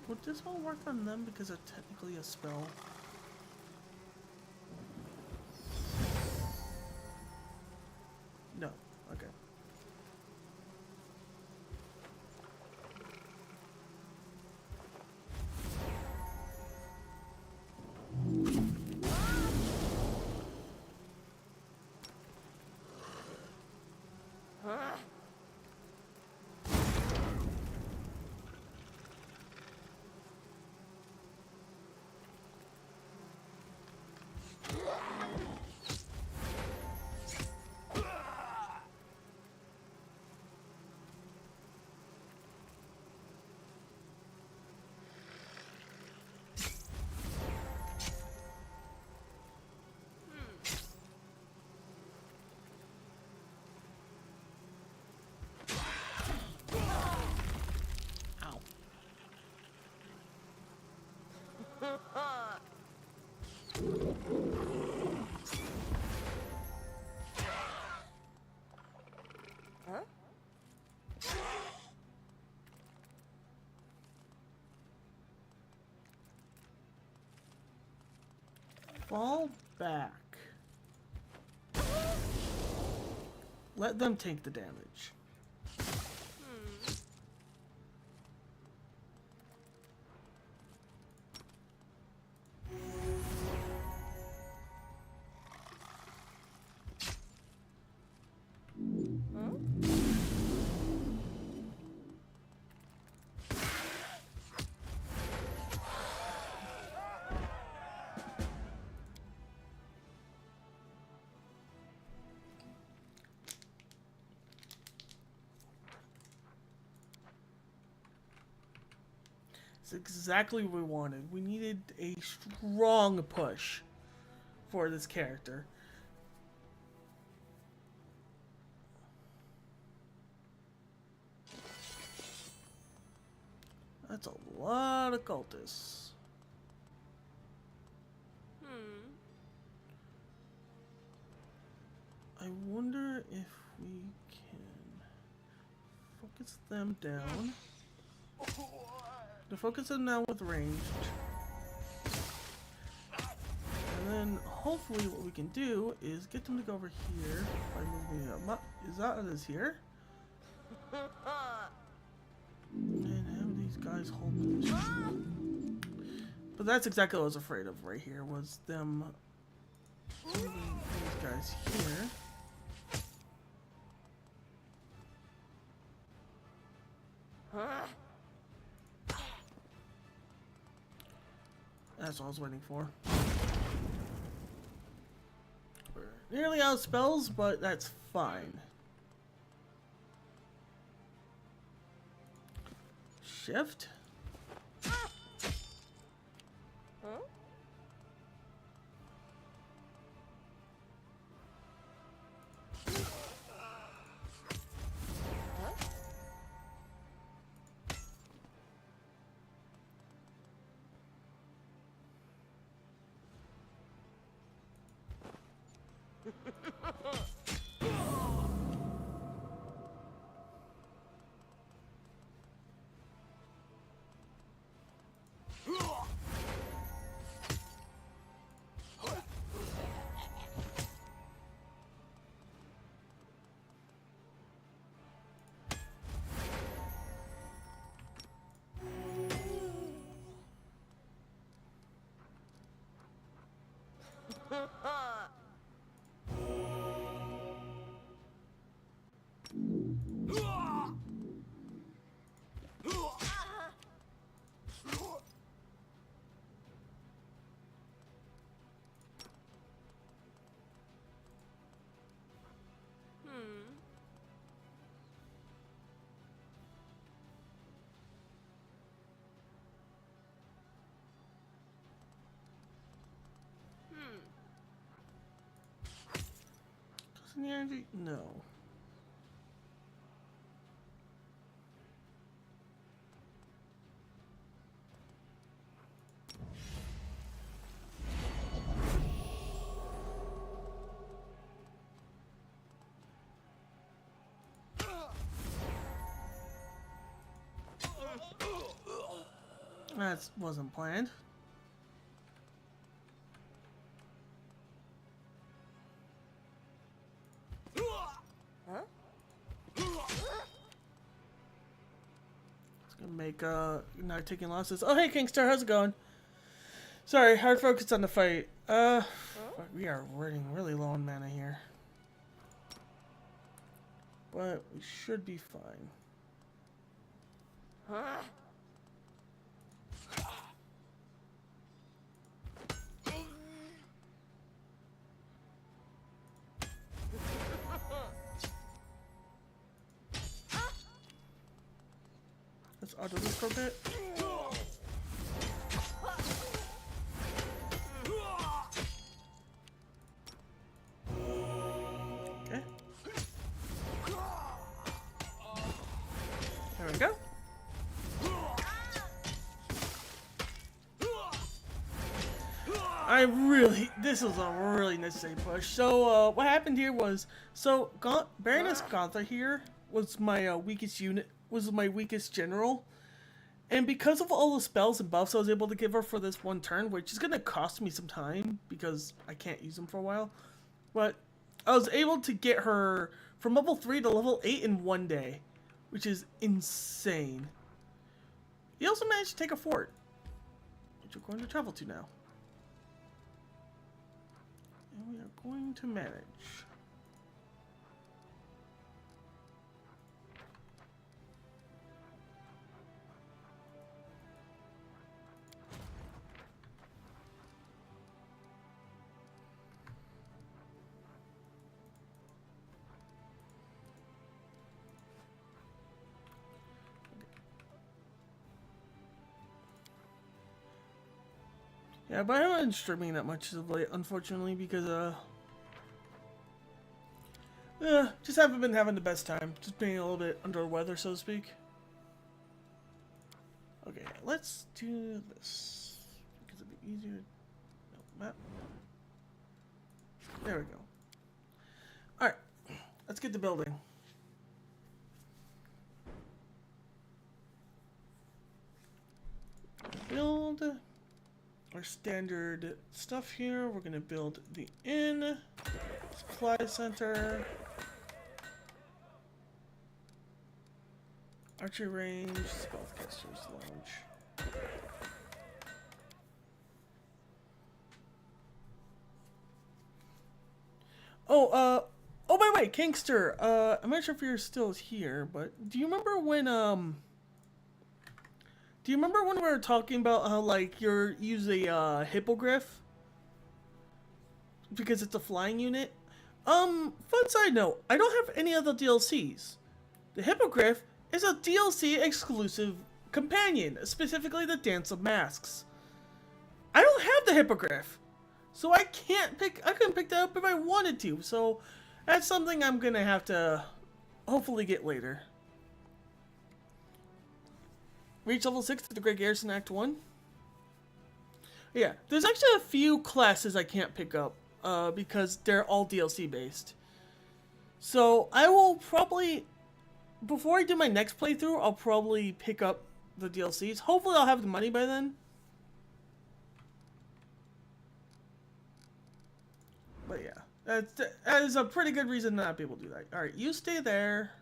S1: Would this one work on them because they're technically a spell? No. Okay. Fall back. Let them take the damage. It's exactly what we wanted. We needed a strong push for this character. That's a lot of cultists. I wonder if we can focus them down. To focus them down with ranged. And then hopefully what we can do is get them to go over here by moving them. Azata is here. And have these guys hold position. But that's exactly what I was afraid of right here, was them moving these guys here. That's what I was waiting for. We're nearly out of spells, but that's fine. Shift. Doesn't the energy? No. That wasn't planned. It's gonna make not taking losses. Oh hey Kingstar, how's it going? Sorry, hard focus on the fight. We are running really low on mana here. But we should be fine. Let's auto this for a bit. Okay. There we go. This was a really necessary push. So, what happened here was, Baroness Gontha here was my weakest unit, was my weakest general. And because of all the spells and buffs I was able to give her for this one turn, which is going to cost me some time because I can't use them for a while. But I was able to get her from level 3 to level 8 in one day, which is insane. He also managed to take a fort, which we're going to travel to now. And we are going to manage. Yeah, but I haven't been streaming that much of late, unfortunately, because, just haven't been having the best time. Just being a little bit under the weather, so to speak. Okay, let's do this. Because it'd be easier. No, map. There we go. Alright, let's get to building. Build our standard stuff here. We're gonna build the inn, supply center, archery range, spellcaster's lounge. Oh, by the way, Kingster, I'm not sure if you're still here, but do you remember when, we were talking about how, like, you use a, hippogriff? Because it's a flying unit? Fun side note, I don't have any other DLCs. The hippogriff is a DLC exclusive companion, specifically the Dance of Masks. I don't have the hippogriff, so I couldn't pick that up if I wanted to, so that's something I'm gonna have to hopefully get later. Reach level 6 to the Great Garrison Act 1. Yeah, there's actually a few classes I can't pick up because they're all DLC based. So I will probably, before I do my next playthrough, I'll probably pick up the DLCs. Hopefully I'll have the money by then. But yeah, that is a pretty good reason not people do that. Alright, you stay there.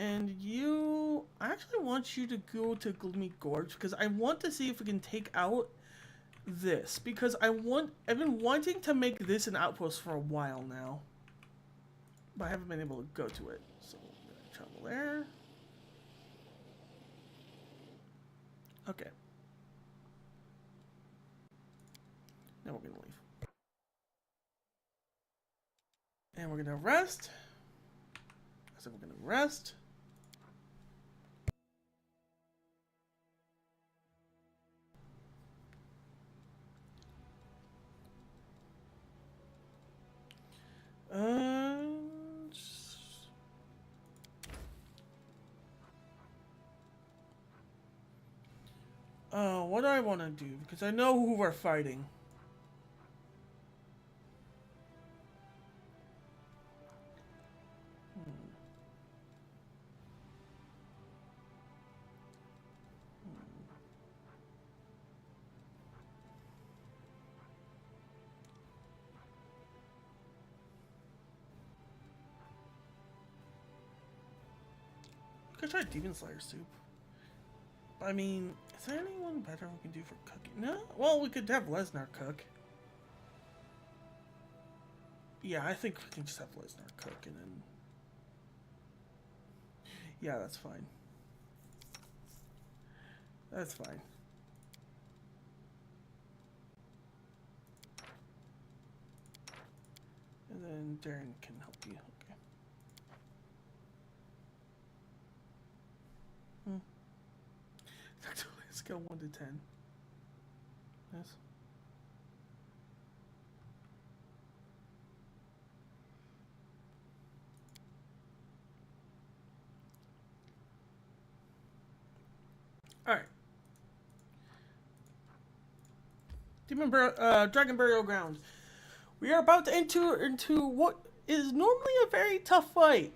S1: And you, I actually want you to go to Gloomy Gorge because I want to see if we can take out this, because I've been wanting to make this an outpost for a while now, but I haven't been able to go to it. So we're gonna travel there. Okay. Now we're gonna leave. And we're gonna rest. I said we're gonna rest. What do I want to do? Because I know who we're fighting. Could try Demon Slayer soup. I mean, is there anyone better we can do for cooking? No? Well, we could have Lesnar cook. Yeah, I think we can just have Lesnar cook and then... Yeah, that's fine. That's fine. And then Darren can help you. Okay. Scale 1 to 10. Yes. Alright. Dragon Burial Ground. We are about to enter into what is normally a very tough fight.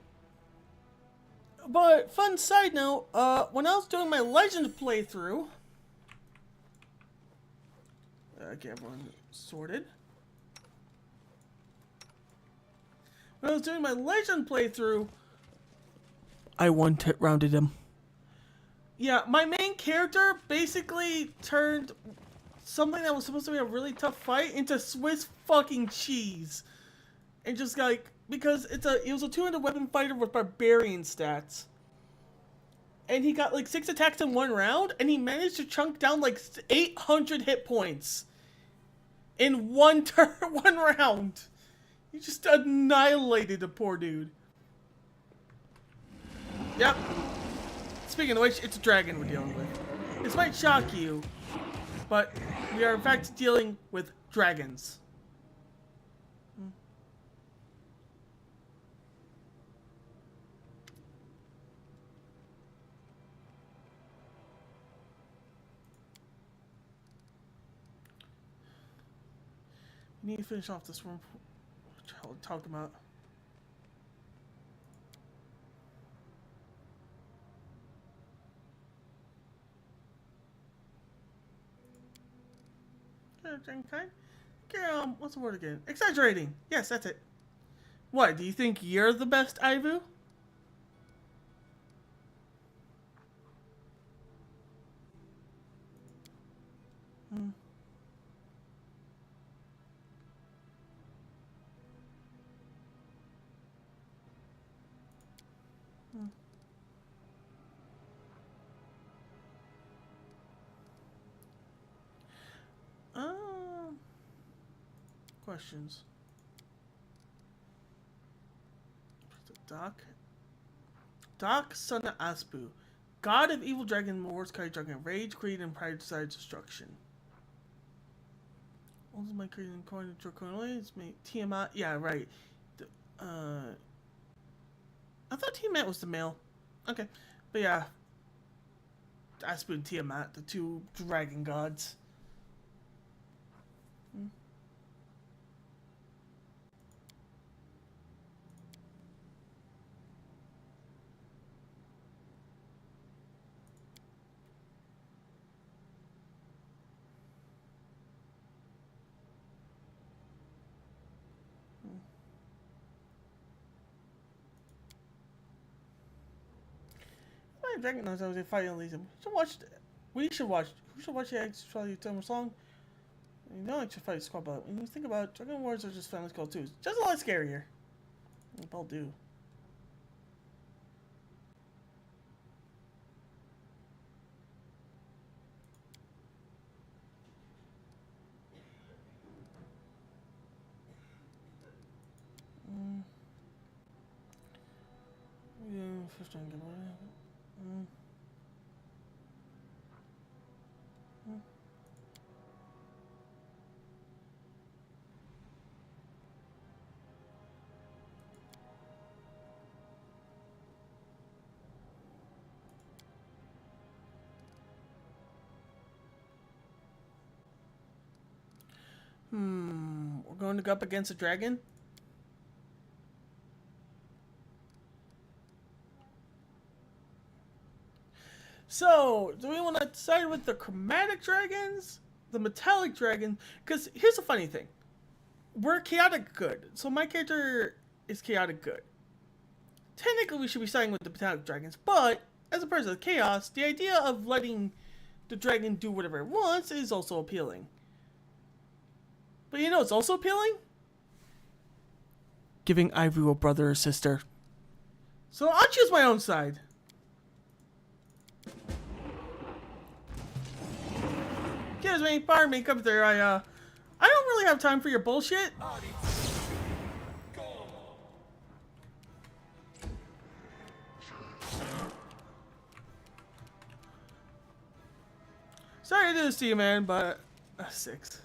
S1: But, fun side note, when I was doing my Legend playthrough... get everyone sorted. When I was doing my Legend playthrough, I one-rounded him. Yeah, my main character basically turned something that was supposed to be a really tough fight into Swiss fucking cheese. And just like, because it was a two-handed weapon fighter with barbarian stats. And he got like 6 attacks in 1 round, and he managed to chunk down like 800 hit points in one round. He just annihilated the poor dude. Yep. Speaking of which, it's a dragon we're dealing with. This might shock you, but we are in fact dealing with dragons. We need to finish off this room. Which hell talked about. Okay. What's the word again? Exaggerating. Yes, that's it. What, do you think you're the best Aivu? Hmm. Questions. Doc, son of Aspu, god of evil dragon, wars carried dragon, rage, greed, and pride desire destruction. Also, my creating according to Draconians, made Tiamat. Yeah, right. I thought Tiamat was the male. Okay, but yeah, Aspu and Tiamat, the two dragon gods. Dragon knows I was fighting these. We should watch the actually tell song. You know I should fight squad, but when you think about it, Dragon Wars are just family called too. It's just a lot scarier. I'll do. Yeah, first time giveaway. We're going to go up against a dragon. So, do we want to side with the chromatic dragons, the metallic dragon? Because here's the funny thing. We're chaotic good. So my character is chaotic good. Technically, we should be siding with the metallic dragons. But, as a person of chaos, the idea of letting the dragon do whatever it wants is also appealing. But you know it's also appealing? Giving Aivu a brother or sister. So I'll choose my own side. Excuse me, pardon me, come through. I don't really have time for your bullshit. Sorry to do this to you, man, but 6.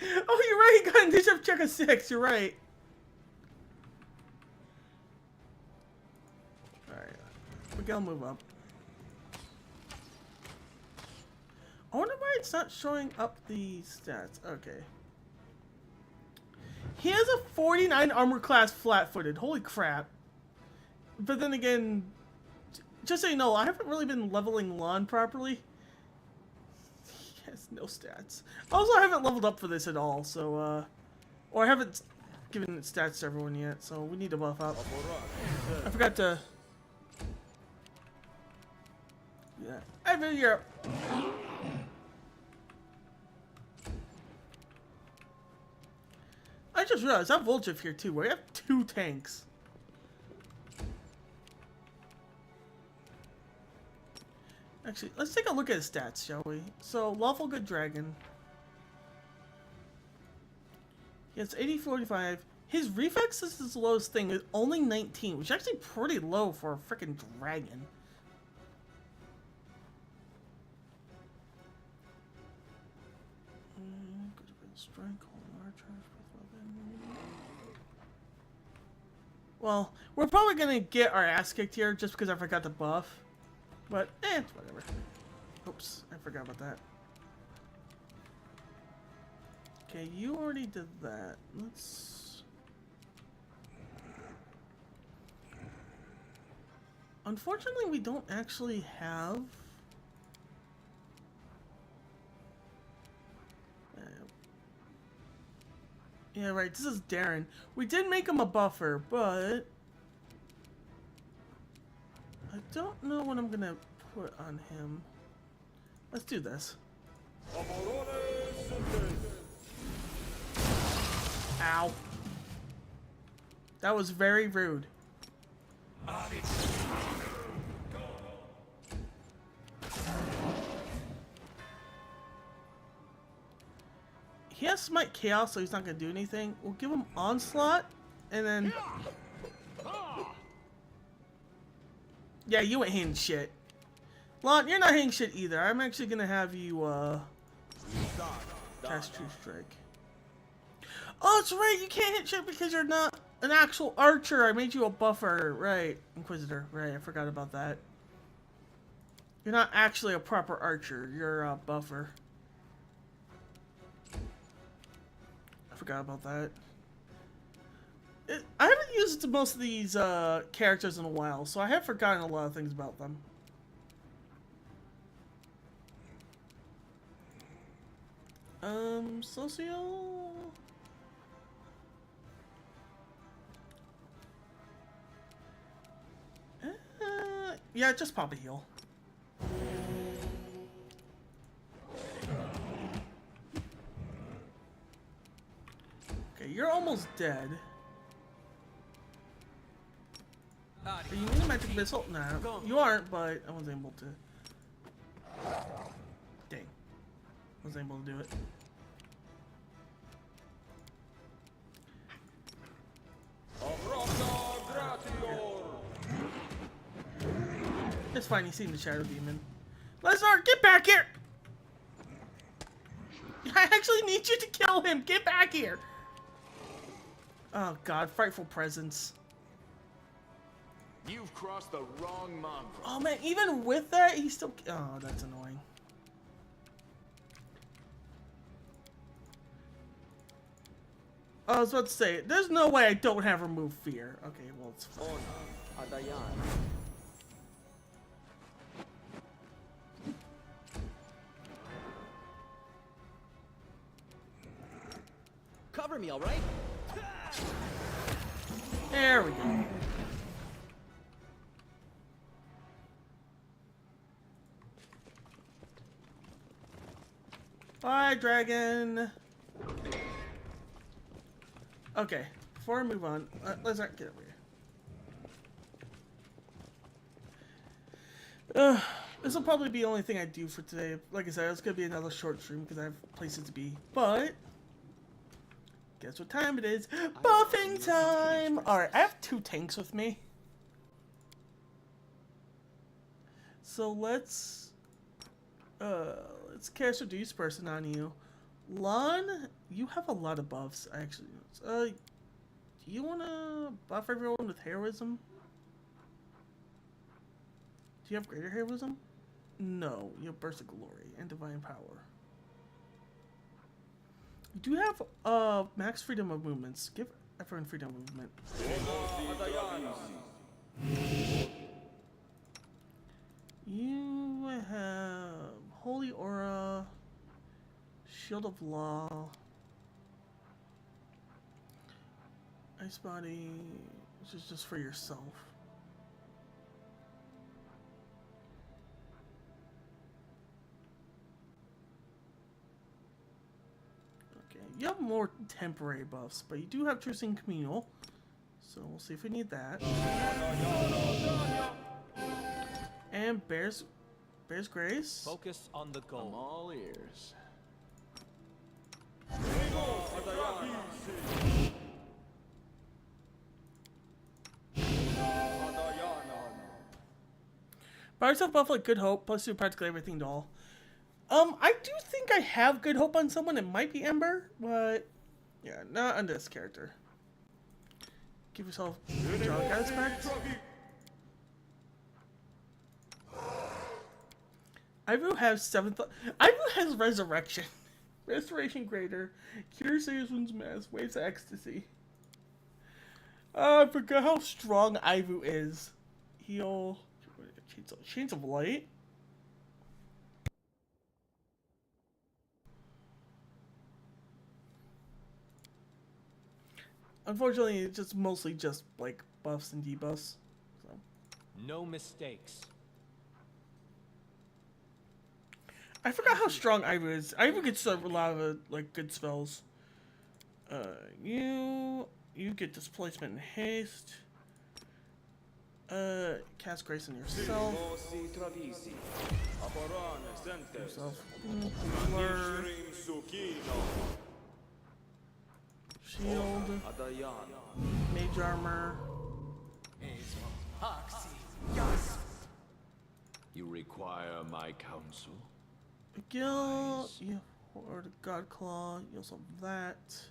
S1: Oh, you're right. You got an initiative check of 6. You're right. All right, we gotta move up. I wonder why it's not showing up the stats. Okay. He has a 49 armor class flat-footed. Holy crap. But then again, just so you know, I haven't really been leveling Lon properly. He has no stats. Also, I haven't leveled up for this at all, so, or I haven't given stats to everyone yet, so we need to buff up. I forgot to... Yeah. Every year. I just realized I have Voljev here too, where I have 2 tanks. Actually, let's take a look at his stats, shall we? So, Lawful Good Dragon. He has 80-45. His reflex is his lowest thing, is only 19, which is actually pretty low for a freaking dragon. Well, we're probably gonna get our ass kicked here just because I forgot to buff. But, it's whatever. Oops, I forgot about that. Okay, you already did that. Let's... Unfortunately, we don't actually have... Yeah, right, this is Darren. We did make him a buffer, but... I don't know what I'm gonna put on him. Let's do this. Ow. That was very rude. He has Smite Chaos, so he's not gonna do anything. We'll give him Onslaught, and then... Yeah, you ain't hitting shit. Lon, you're not hitting shit either. I'm actually gonna have you, cast True Strike. Oh, that's right, you can't hit shit because you're not an actual archer. I made you a buffer. Right, Inquisitor. Right, I forgot about that. You're not actually a proper archer. You're a buffer. I forgot about that. I haven't used most of these characters in a while, so I have forgotten a lot of things about them. Socio... Yeah, just pop a heal. Okay, you're almost dead. Are you in a magic missile? Nah, you aren't, but I wasn't able to. Dang. Wasn't able to do it. It's fine, he's seen the Shadow Demon. Lesnar, get back here! I actually need you to kill him! Get back here! Oh god, frightful presence.
S5: You've crossed the wrong mongrel.
S1: Oh man, even with that, he's still... Oh, that's annoying. I was about to say, there's no way I don't have remove fear. Okay, well, it's fine.
S2: Cover me, all right?
S1: There we go. Bye, dragon. Okay, before I move on, let's not get over here. This will probably be the only thing I do for today. Like I said, it's gonna be another short stream because I have places to be. But guess what time it is? Buffing time! Alright, I have 2 tanks with me. So let's cast Reduce Person on you. Lon, you have a lot of buffs, actually. Do you wanna buff everyone with heroism? Do you have greater heroism? No, you have Burst of Glory and Divine Power. You do have max freedom of movements. Give everyone freedom of movement. You have Holy Aura, Shield of Law, Ice Body, which is just for yourself. Okay, you have more temporary buffs, but you do have Trucing Communal, so we'll see if we need that. And Bear's Grace.
S2: Focus on the
S5: I'm
S2: goal.
S5: all ears.
S1: Buy yourself buff like Good Hope, plus do practically everything to all. I do think I have Good Hope on someone. It might be Ember, but yeah, not on this character. Give yourself Drunk Aspect. Ivu has 7th. Ivu has Resurrection. Restoration greater. Cure serious wounds mass. Waves of ecstasy. I forgot how strong Ivu is. Heal. Chains of light. Unfortunately, it's just mostly just like buffs and debuffs. So.
S2: No mistakes.
S1: I forgot how strong Ivu is. Ivu gets a lot of like good spells. You get displacement and haste. Cast grace on yourself. Blur. Shield. Mage armor.
S5: You require my counsel?
S1: Gil. Yeah. Or the God Claw. You also have that.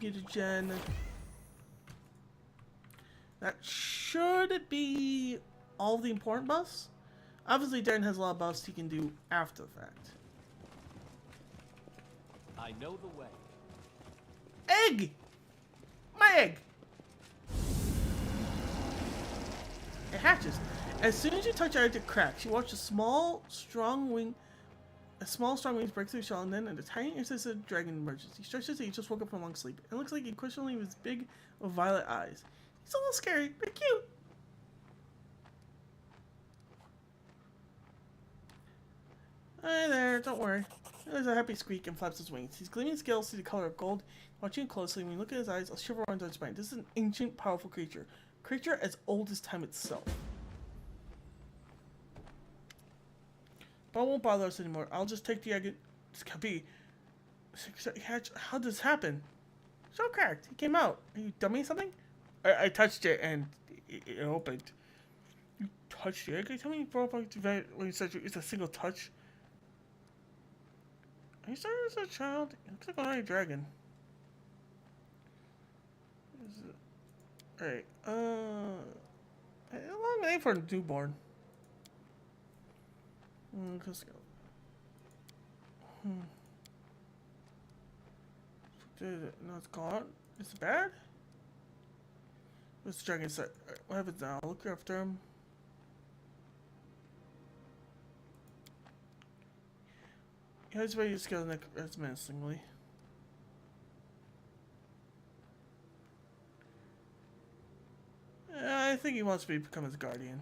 S1: Get a gen. That should be all the important buffs. Obviously, Darren has a lot of buffs he can do after the fact.
S2: I know the way.
S1: Egg! My egg! It hatches. As soon as you touch it, it cracks. You watch a small, strong wing break through the shell, and then a tiny insistent dragon emerges. He stretches it, he just woke up from long sleep. It looks like he questioningly with big, violet eyes. He's a little scary, but cute. Hi there, don't worry. There's a happy squeak and flaps his wings. His gleaming scales see the color of gold. Watching him closely, when you look at his eyes, a shiver runs down his spine. This is an ancient, powerful creature. Creature as old as time itself. But it won't bother us anymore. I'll just take the egg. This can't be. How did this happen? So cracked. He came out. Are you dummy something? I touched it and it opened. You touched the egg? Are you telling me you broke up when you said it's a single touch? Are you starting as a child? It looks like an honorary dragon. Alright, a long name for a newborn. Let's go. No, it's gone. It's bad? What's the dragon say? What happens now? Look after him. He has ready to scale the neck as menacingly. I think he wants to become his guardian.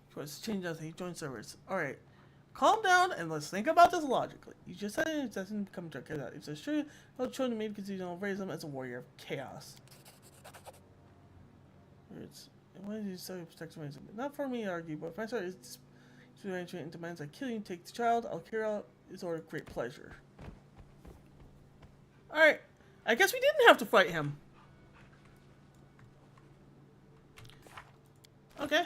S1: He wants to change nothing. He joins servers. Alright. Calm down and let's think about this logically. You just said it doesn't become a dark. If it's true, he'll children maybe because you don't raise him as a warrior of chaos. Why did you say protect him? Not for me to argue, but if my son is arrangement and demands I kill you, take the child, I'll carry out his order with great pleasure. Alright. I guess we didn't have to fight him. Okay.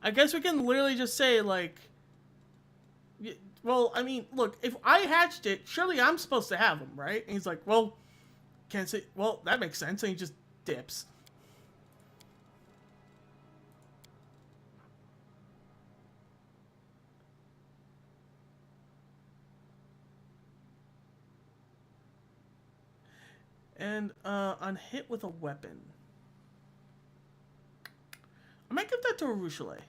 S1: I guess we can literally just say, like... Well, I mean, look, if I hatched it, surely I'm supposed to have him, right? And he's like, well, can't say... Well, that makes sense. And he just dips. And, on hit with a weapon. I might give that to a Rochelet.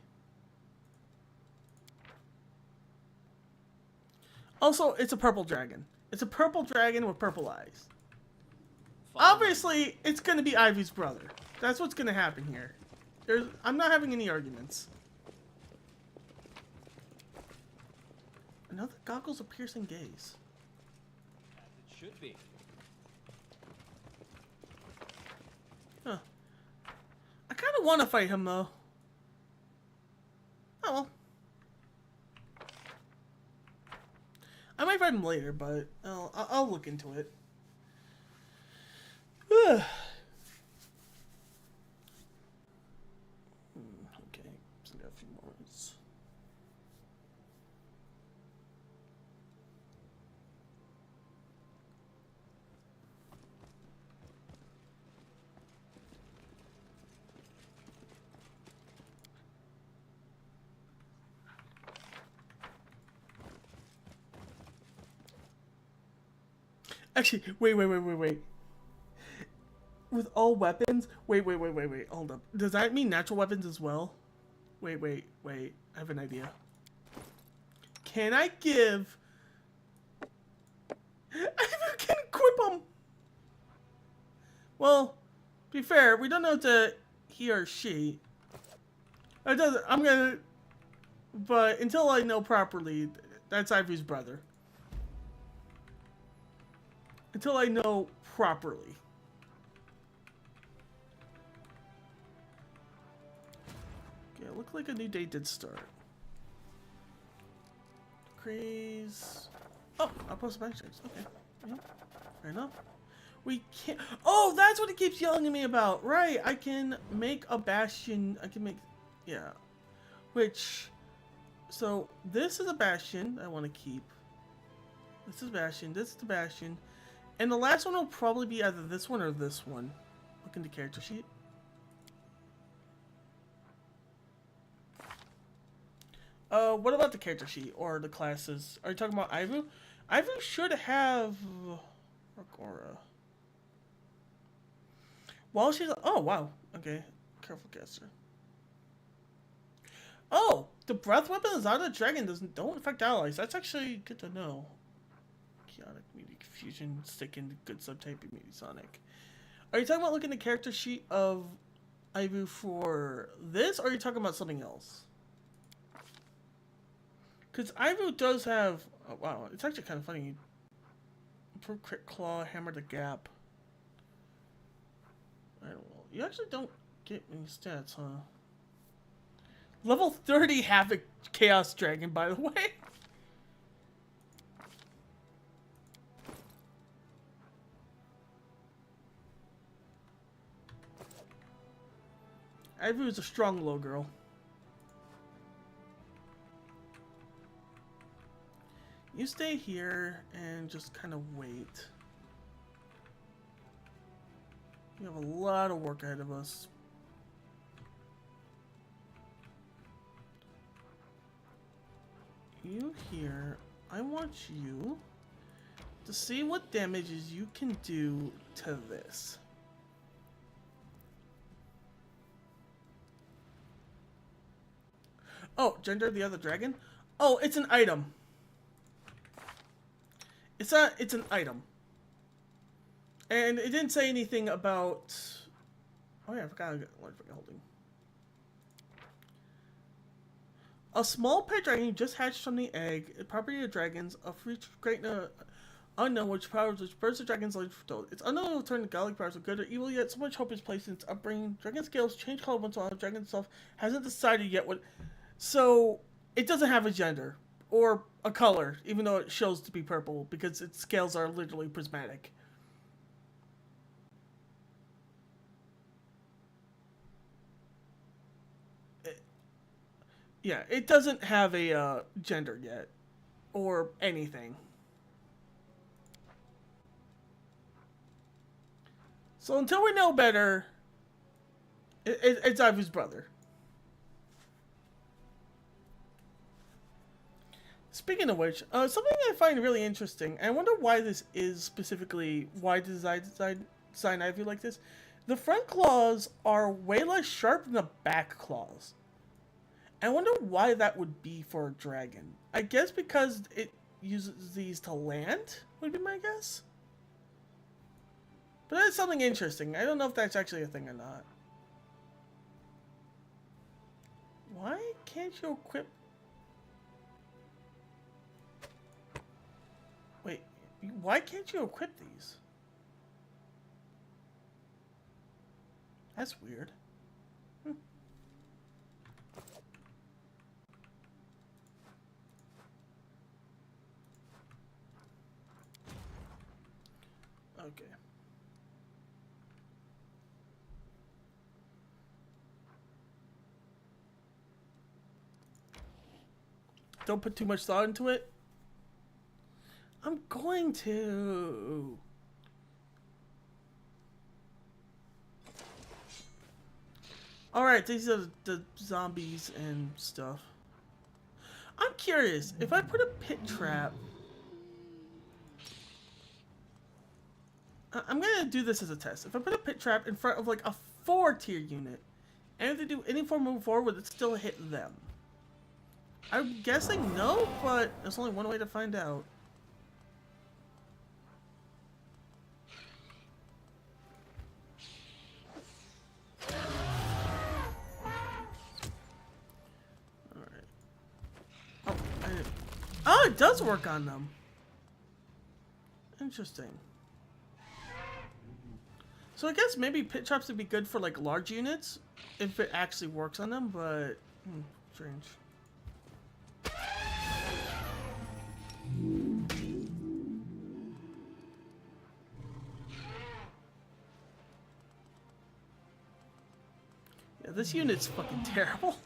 S1: Also, it's a purple dragon. It's a purple dragon with purple eyes. Obviously, it's going to be Ivy's brother. That's what's going to happen here. I'm not having any arguments. Another goggles of piercing gaze.
S2: As it should be.
S1: Huh. I kind of want to fight him, though. Oh, well. I might fight him later, but I'll look into it. Okay. So I got a few more minutes. Actually, wait. With all weapons? Wait. Hold up. Does that mean natural weapons as well? Wait. I have an idea. Can I give... I can equip them! Well, to be fair, we don't know to he or she. It doesn't... I'm gonna... But until I know properly, that's Ivory's brother. Until I know properly. Okay, it looked like a new day did start. Craze. Oh, I'll post bastions. Okay. Yeah, fair enough. We can't. Oh, that's what it keeps yelling at me about. Right. I can make a bastion. I can make. Yeah. Which. So, this is a bastion I want to keep. This is bastion. This is the bastion. And the last one will probably be either this one or this one. Look in the character sheet. What about the character sheet or the classes? Are you talking about Ivu? Ivu should have Agora. While she's oh wow, okay, careful caster. Oh, the breath weapon Azata Dragon don't affect allies. That's actually good to know. Chaotic, Media, Confusion, Stick, and good subtype, Media Sonic. Are you talking about looking at the character sheet of Ivu for this, or are you talking about something else? Because Ivu does have... Oh, wow, it's actually kind of funny. Improve Crit Claw, Hammer the Gap. I don't know. You actually don't get any stats, huh? Level 30 Havoc Chaos Dragon, by the way. Ivu is a strong low girl. You stay here and just kind of wait. We have a lot of work ahead of us. You here, I want you to see what damages you can do to this. Oh, Gender the other dragon? Oh, it's an item. It's an item. And it didn't say anything about... Oh yeah, I forgot what I'm holding. A small pet dragon just hatched from the egg. A property of dragons. A free great unknown which powers which bursts the dragon's life told. It's unknown will turn the godlike powers of good or evil, yet so much hope is placed in its upbringing. Dragon scales change color once in a while. The dragon itself hasn't decided yet what... So, it doesn't have a gender. Or a color, even though it shows to be purple, because its scales are literally prismatic. Yeah, it doesn't have a gender yet. Or anything. So until we know better, it's Ivu's brother. Speaking of which, something I find really interesting, and I wonder why this is specifically, why did I design Ivu like this? The front claws are way less sharp than the back claws. I wonder why that would be for a dragon. I guess because it uses these to land, would be my guess. But that's something interesting. I don't know if that's actually a thing or not. Why can't you equip... Wait, why can't you equip these? That's weird. Okay. Don't put too much thought into it. I'm going to. Alright, these are the zombies and stuff. I'm curious, if I put a pit trap... I'm gonna do this as a test. If I put a pit trap in front of like a 4-tier unit, and if they do any form of move forward, would it still hit them? I'm guessing no, but there's only one way to find out. Alright. Oh, it does work on them. Interesting. So I guess maybe pit traps would be good for like large units if it actually works on them, but strange. Yeah, this unit's fucking terrible.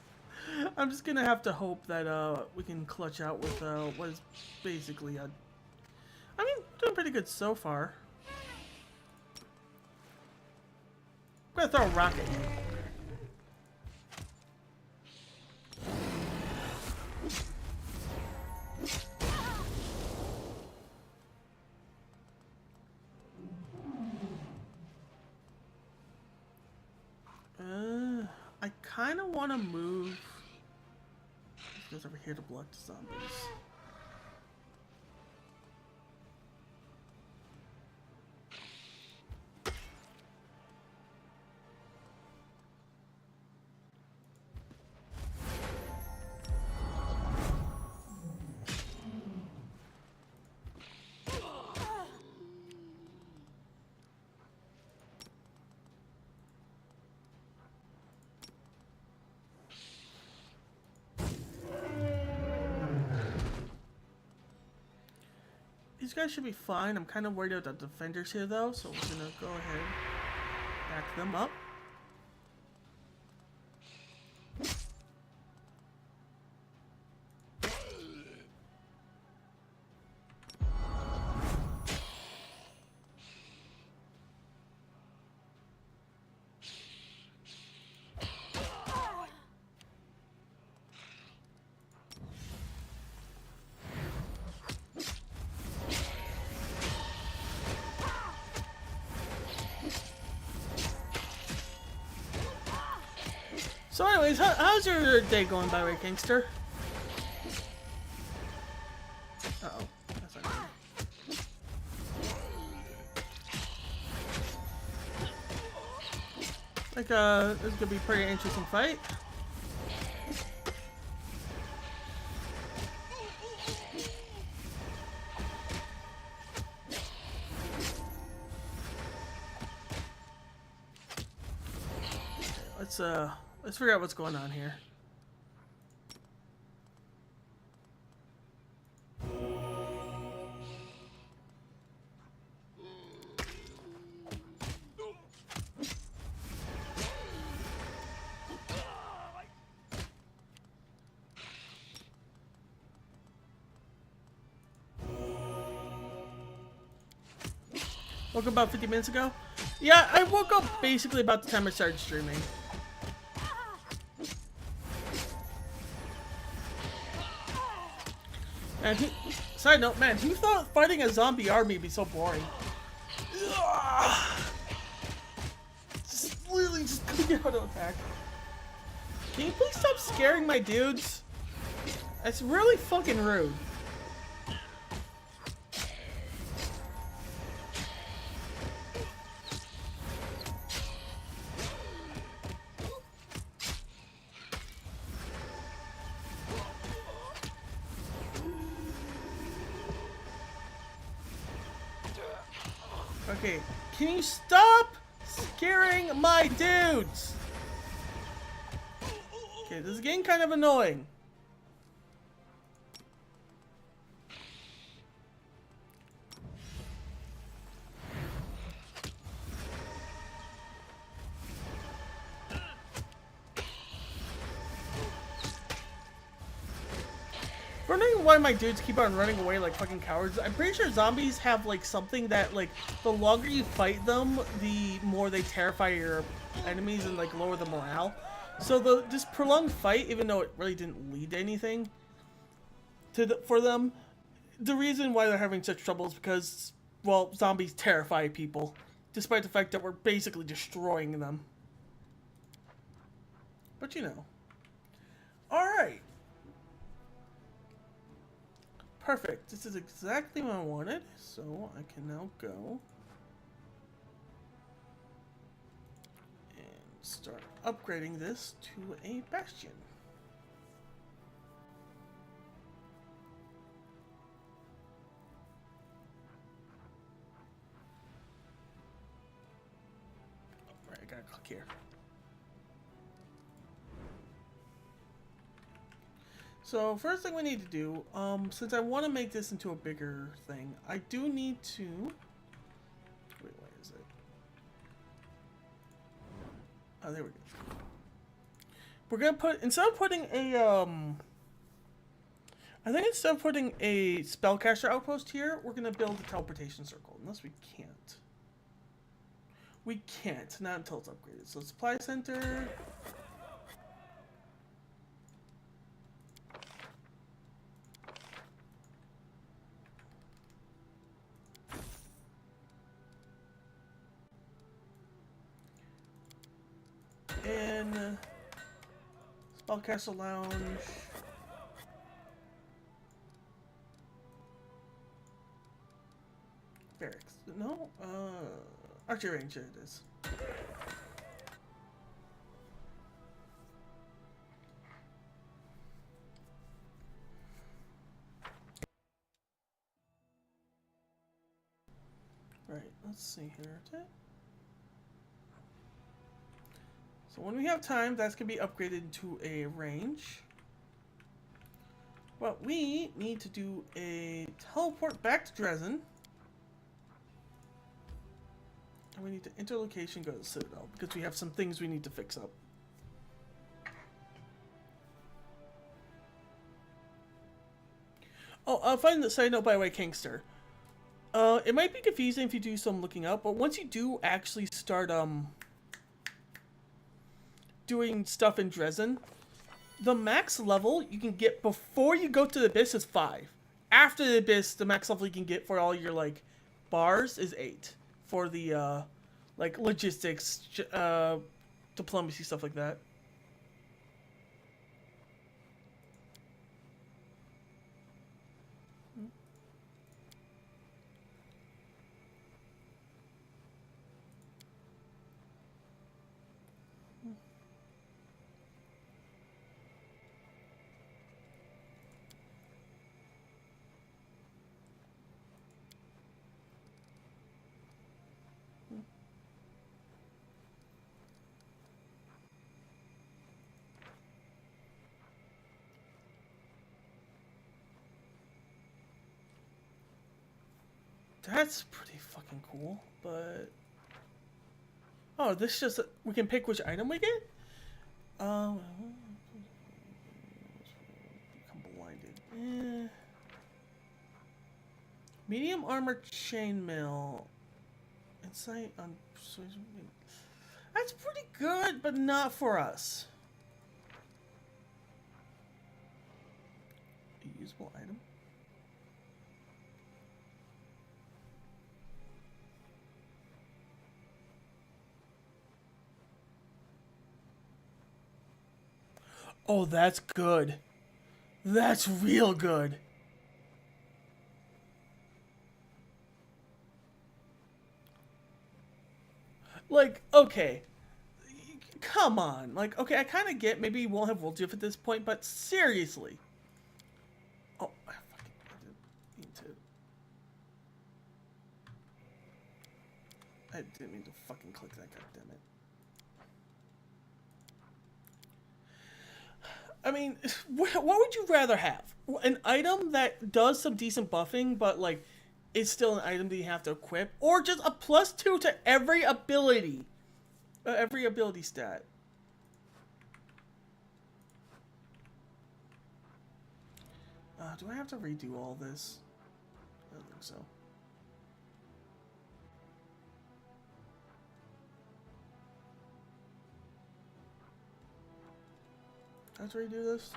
S1: I'm just gonna have to hope that we can clutch out with what is basically a. I mean, doing pretty good so far. I'm gonna throw a rock at you. I kind of want to move. This guy's over here to block the zombies. These guys should be fine. I'm kind of worried about the defenders here, though, so we're gonna go ahead, back them up. So anyways, how's your day going, by the way, Kingster? Uh-oh. That's not good. Like, this is gonna be a pretty interesting fight. Let's figure out what's going on here. Woke up about 50 minutes ago? Yeah, I woke up basically about the time I started streaming. And side note, man, who thought fighting a zombie army would be so boring? Just literally just couldn't get out of attack. Can you please stop scaring my dudes? That's really fucking rude. Okay, can you stop scaring my dudes? Okay, this is getting kind of annoying. Wondering why my dudes keep on running away like fucking cowards. I'm pretty sure zombies have like something that like the longer you fight them, the more they terrify your enemies and like lower the morale. So this prolonged fight, even though it really didn't lead to anything for them, the reason why they're having such trouble is because well, zombies terrify people, despite the fact that we're basically destroying them. But you know. Alright. Perfect. This is exactly what I wanted, so I can now go and start upgrading this to a bastion. Alright, I gotta click here. So first thing we need to do, since I want to make this into a bigger thing, I do need to... Wait, where is it? Oh, there we go. We're gonna put, instead of putting a, I think instead of putting a spellcaster outpost here, we're gonna build a teleportation circle, unless we can't. We can't, not until it's upgraded. So supply center... And Spellcaster Lounge. Barracks. No? Archery range, there it is. Right, let's see here. So when we have time, that's going to be upgraded to a range. But we need to do a teleport back to Dresden. And we need to enter location, go to the Citadel, because we have some things we need to fix up. Oh, find the side note by the way, Kingster. It might be confusing if you do some looking up, but once you do actually start, doing stuff in Dresden, the max level you can get before you go to the Abyss is 5. After the Abyss, the max level you can get for all your, like, bars is 8. For the, like, logistics, diplomacy, stuff like that. That's pretty fucking cool, but... Oh, this just... We can pick which item we get? Become blinded. Medium armor chainmail. Insight on... That's pretty good, but not for us. A usable item. Oh, that's good. That's real good. Like, okay. Come on. Like, okay, I kind of get maybe you won't have Wolf at this point, but seriously. Oh, I fucking didn't mean to. I didn't mean to fucking click that, goddammit. I mean, what would you rather have? An item that does some decent buffing, but, like, it's still an item that you have to equip? Or just a +2 to every ability? Every ability stat. Do I have to redo all this? I don't think so. I have to redo this?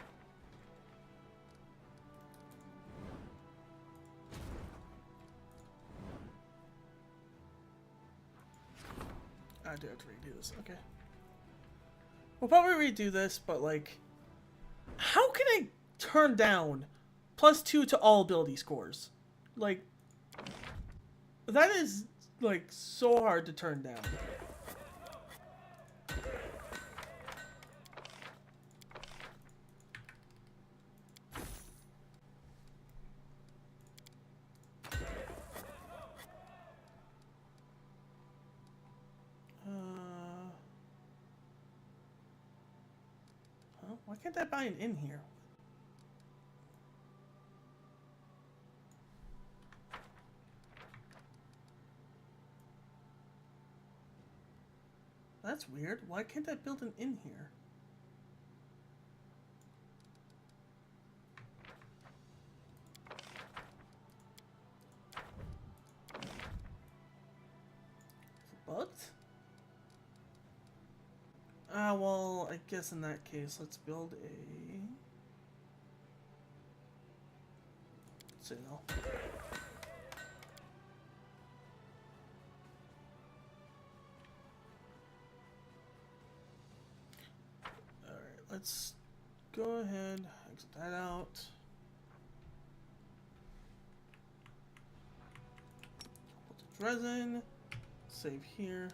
S1: do have to redo this. Okay. We'll probably redo this, but like, how can I turn down +2 to all ability scores? Like, that is like so hard to turn down. Why can't I buy an in here? That's weird. Why can't I build an inn here? Is it bugged? Well, I guess in that case, let's build a citadel. Alright, let's go ahead, exit that out. Put the resin, save here.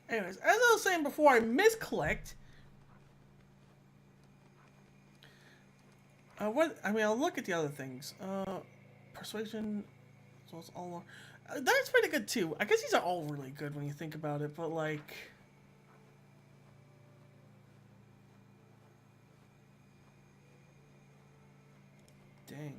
S1: Anyways, as I was saying before, I misclicked. I'll look at the other things. Persuasion, as well as all. That's pretty good too. I guess these are all really good when you think about it, but like. Dang.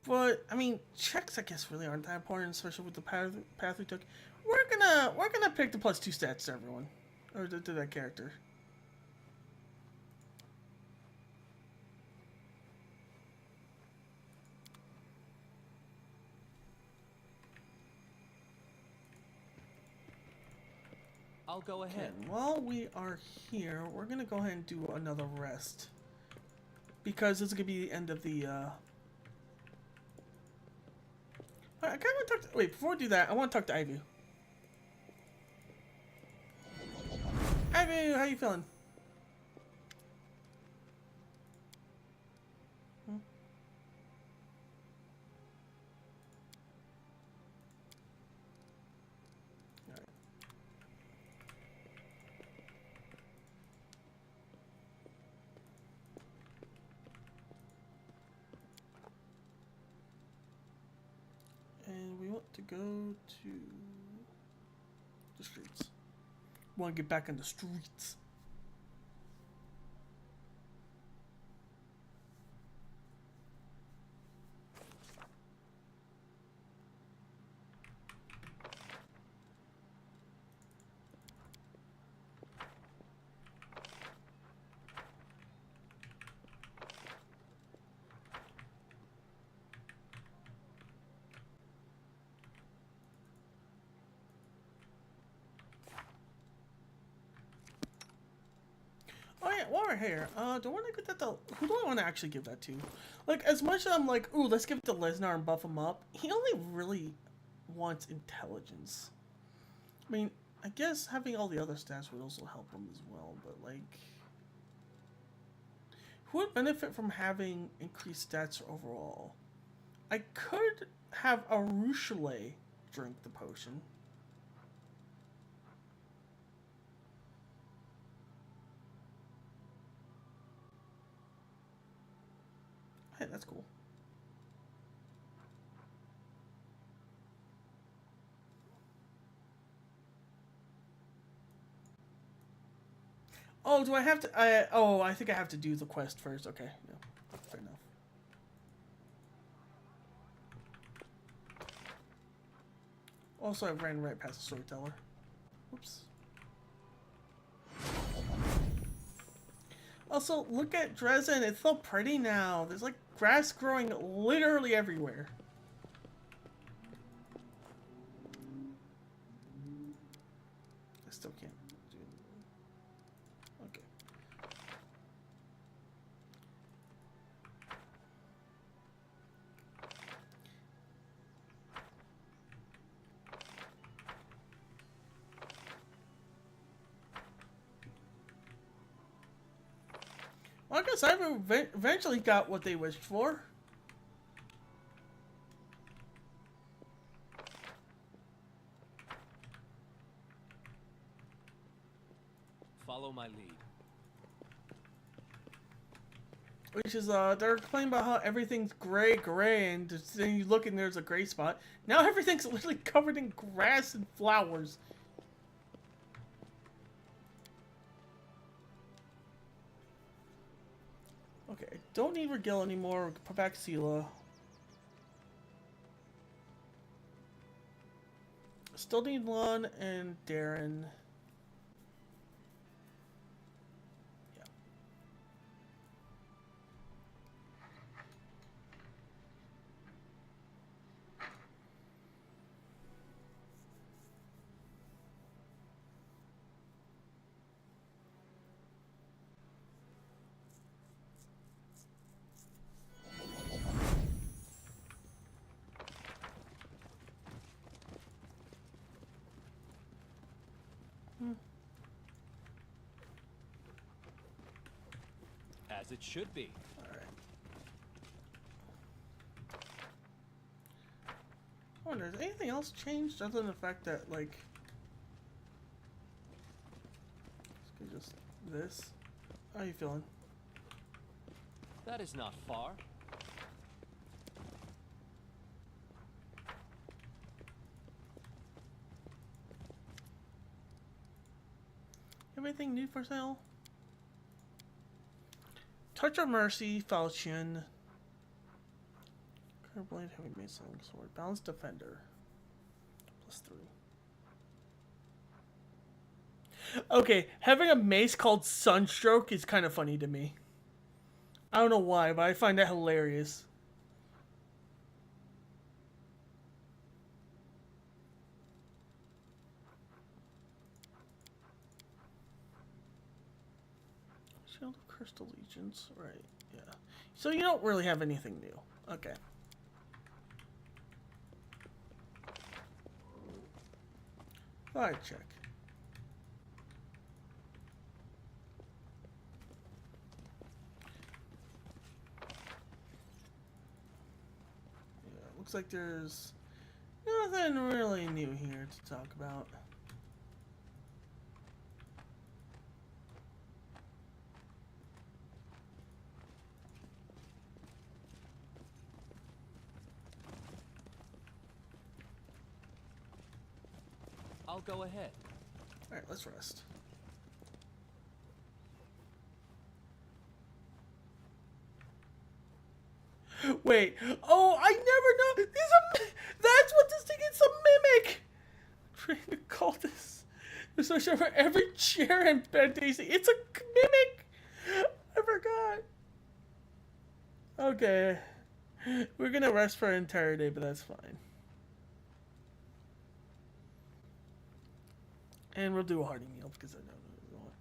S1: But I mean, checks I guess really aren't that important, especially with the path we took. We're gonna pick the +2 stats to everyone, or to that character.
S2: I'll go ahead.
S1: And while we are here, we're gonna go ahead and do another rest, because this is gonna be the end of the. I kind of want to talk to... Wait, before we do that, I want to talk to Ivy. Ivy, how you feeling? Alright. And we want to go to the streets. We want to get back in the streets. Oh yeah, while we're here, do I want to give that to... Who do I want to actually give that to? Like, as much as I'm like, ooh, let's give it to Lesnar and buff him up, he only really wants intelligence. I mean, I guess having all the other stats would also help him as well, but like... Who would benefit from having increased stats overall? I could have Arushale drink the potion. Hey, that's cool. Oh, do I have to... I think I have to do the quest first. Okay, no. Fair enough. Also, I ran right past the storyteller. Oops. Also, look at Dresden. It's so pretty now. There's like grass growing literally everywhere. I still can't do it. Okay. Well, I guess I've eventually got what they wished for.
S2: Follow my lead.
S1: Which is, they're complaining about how everything's gray, and then you look and there's a gray spot. Now everything's literally covered in grass and flowers. Okay, don't need Regil anymore. Put back Sela. Still need Lon and Darren. Yeah.
S2: As it should be.
S1: Alright. I wonder, has anything else changed other than the fact that, like... Just this? How are you feeling?
S2: That is not far.
S1: Anything new for sale? Touch of Mercy, Falchion. Curve Blade, Heavy Mace, Long Sword. Balanced Defender. +3. Okay, having a mace called Sunstroke is kind of funny to me. I don't know why, but I find that hilarious. Shield of Cursed Allegiance, right, yeah. So you don't really have anything new. Okay. Thought I'd check. Yeah, looks like there's nothing really new here to talk about.
S2: I'll go ahead.
S1: Alright, let's rest. Wait. Oh, I never know. That's what this thing is, a mimic. Trying to call this. There's no show for every chair and bed, Daisy. It's a mimic. I forgot. Okay. We're gonna rest for an entire day, but that's fine. And we'll do a hearty meal because I know we want.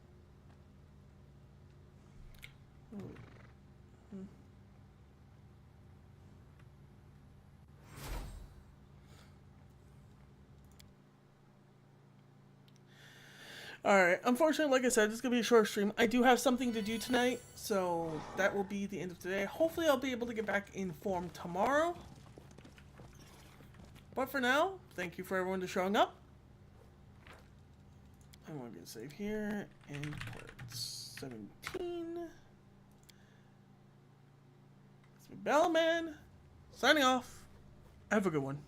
S1: Alright, unfortunately, like I said, this is going to be a short stream. I do have something to do tonight, so that will be the end of today. Hopefully, I'll be able to get back in form tomorrow. But for now, thank you for everyone for showing up. I'm going to save here, and port 17. It's me, Bellman, signing off. Have a good one.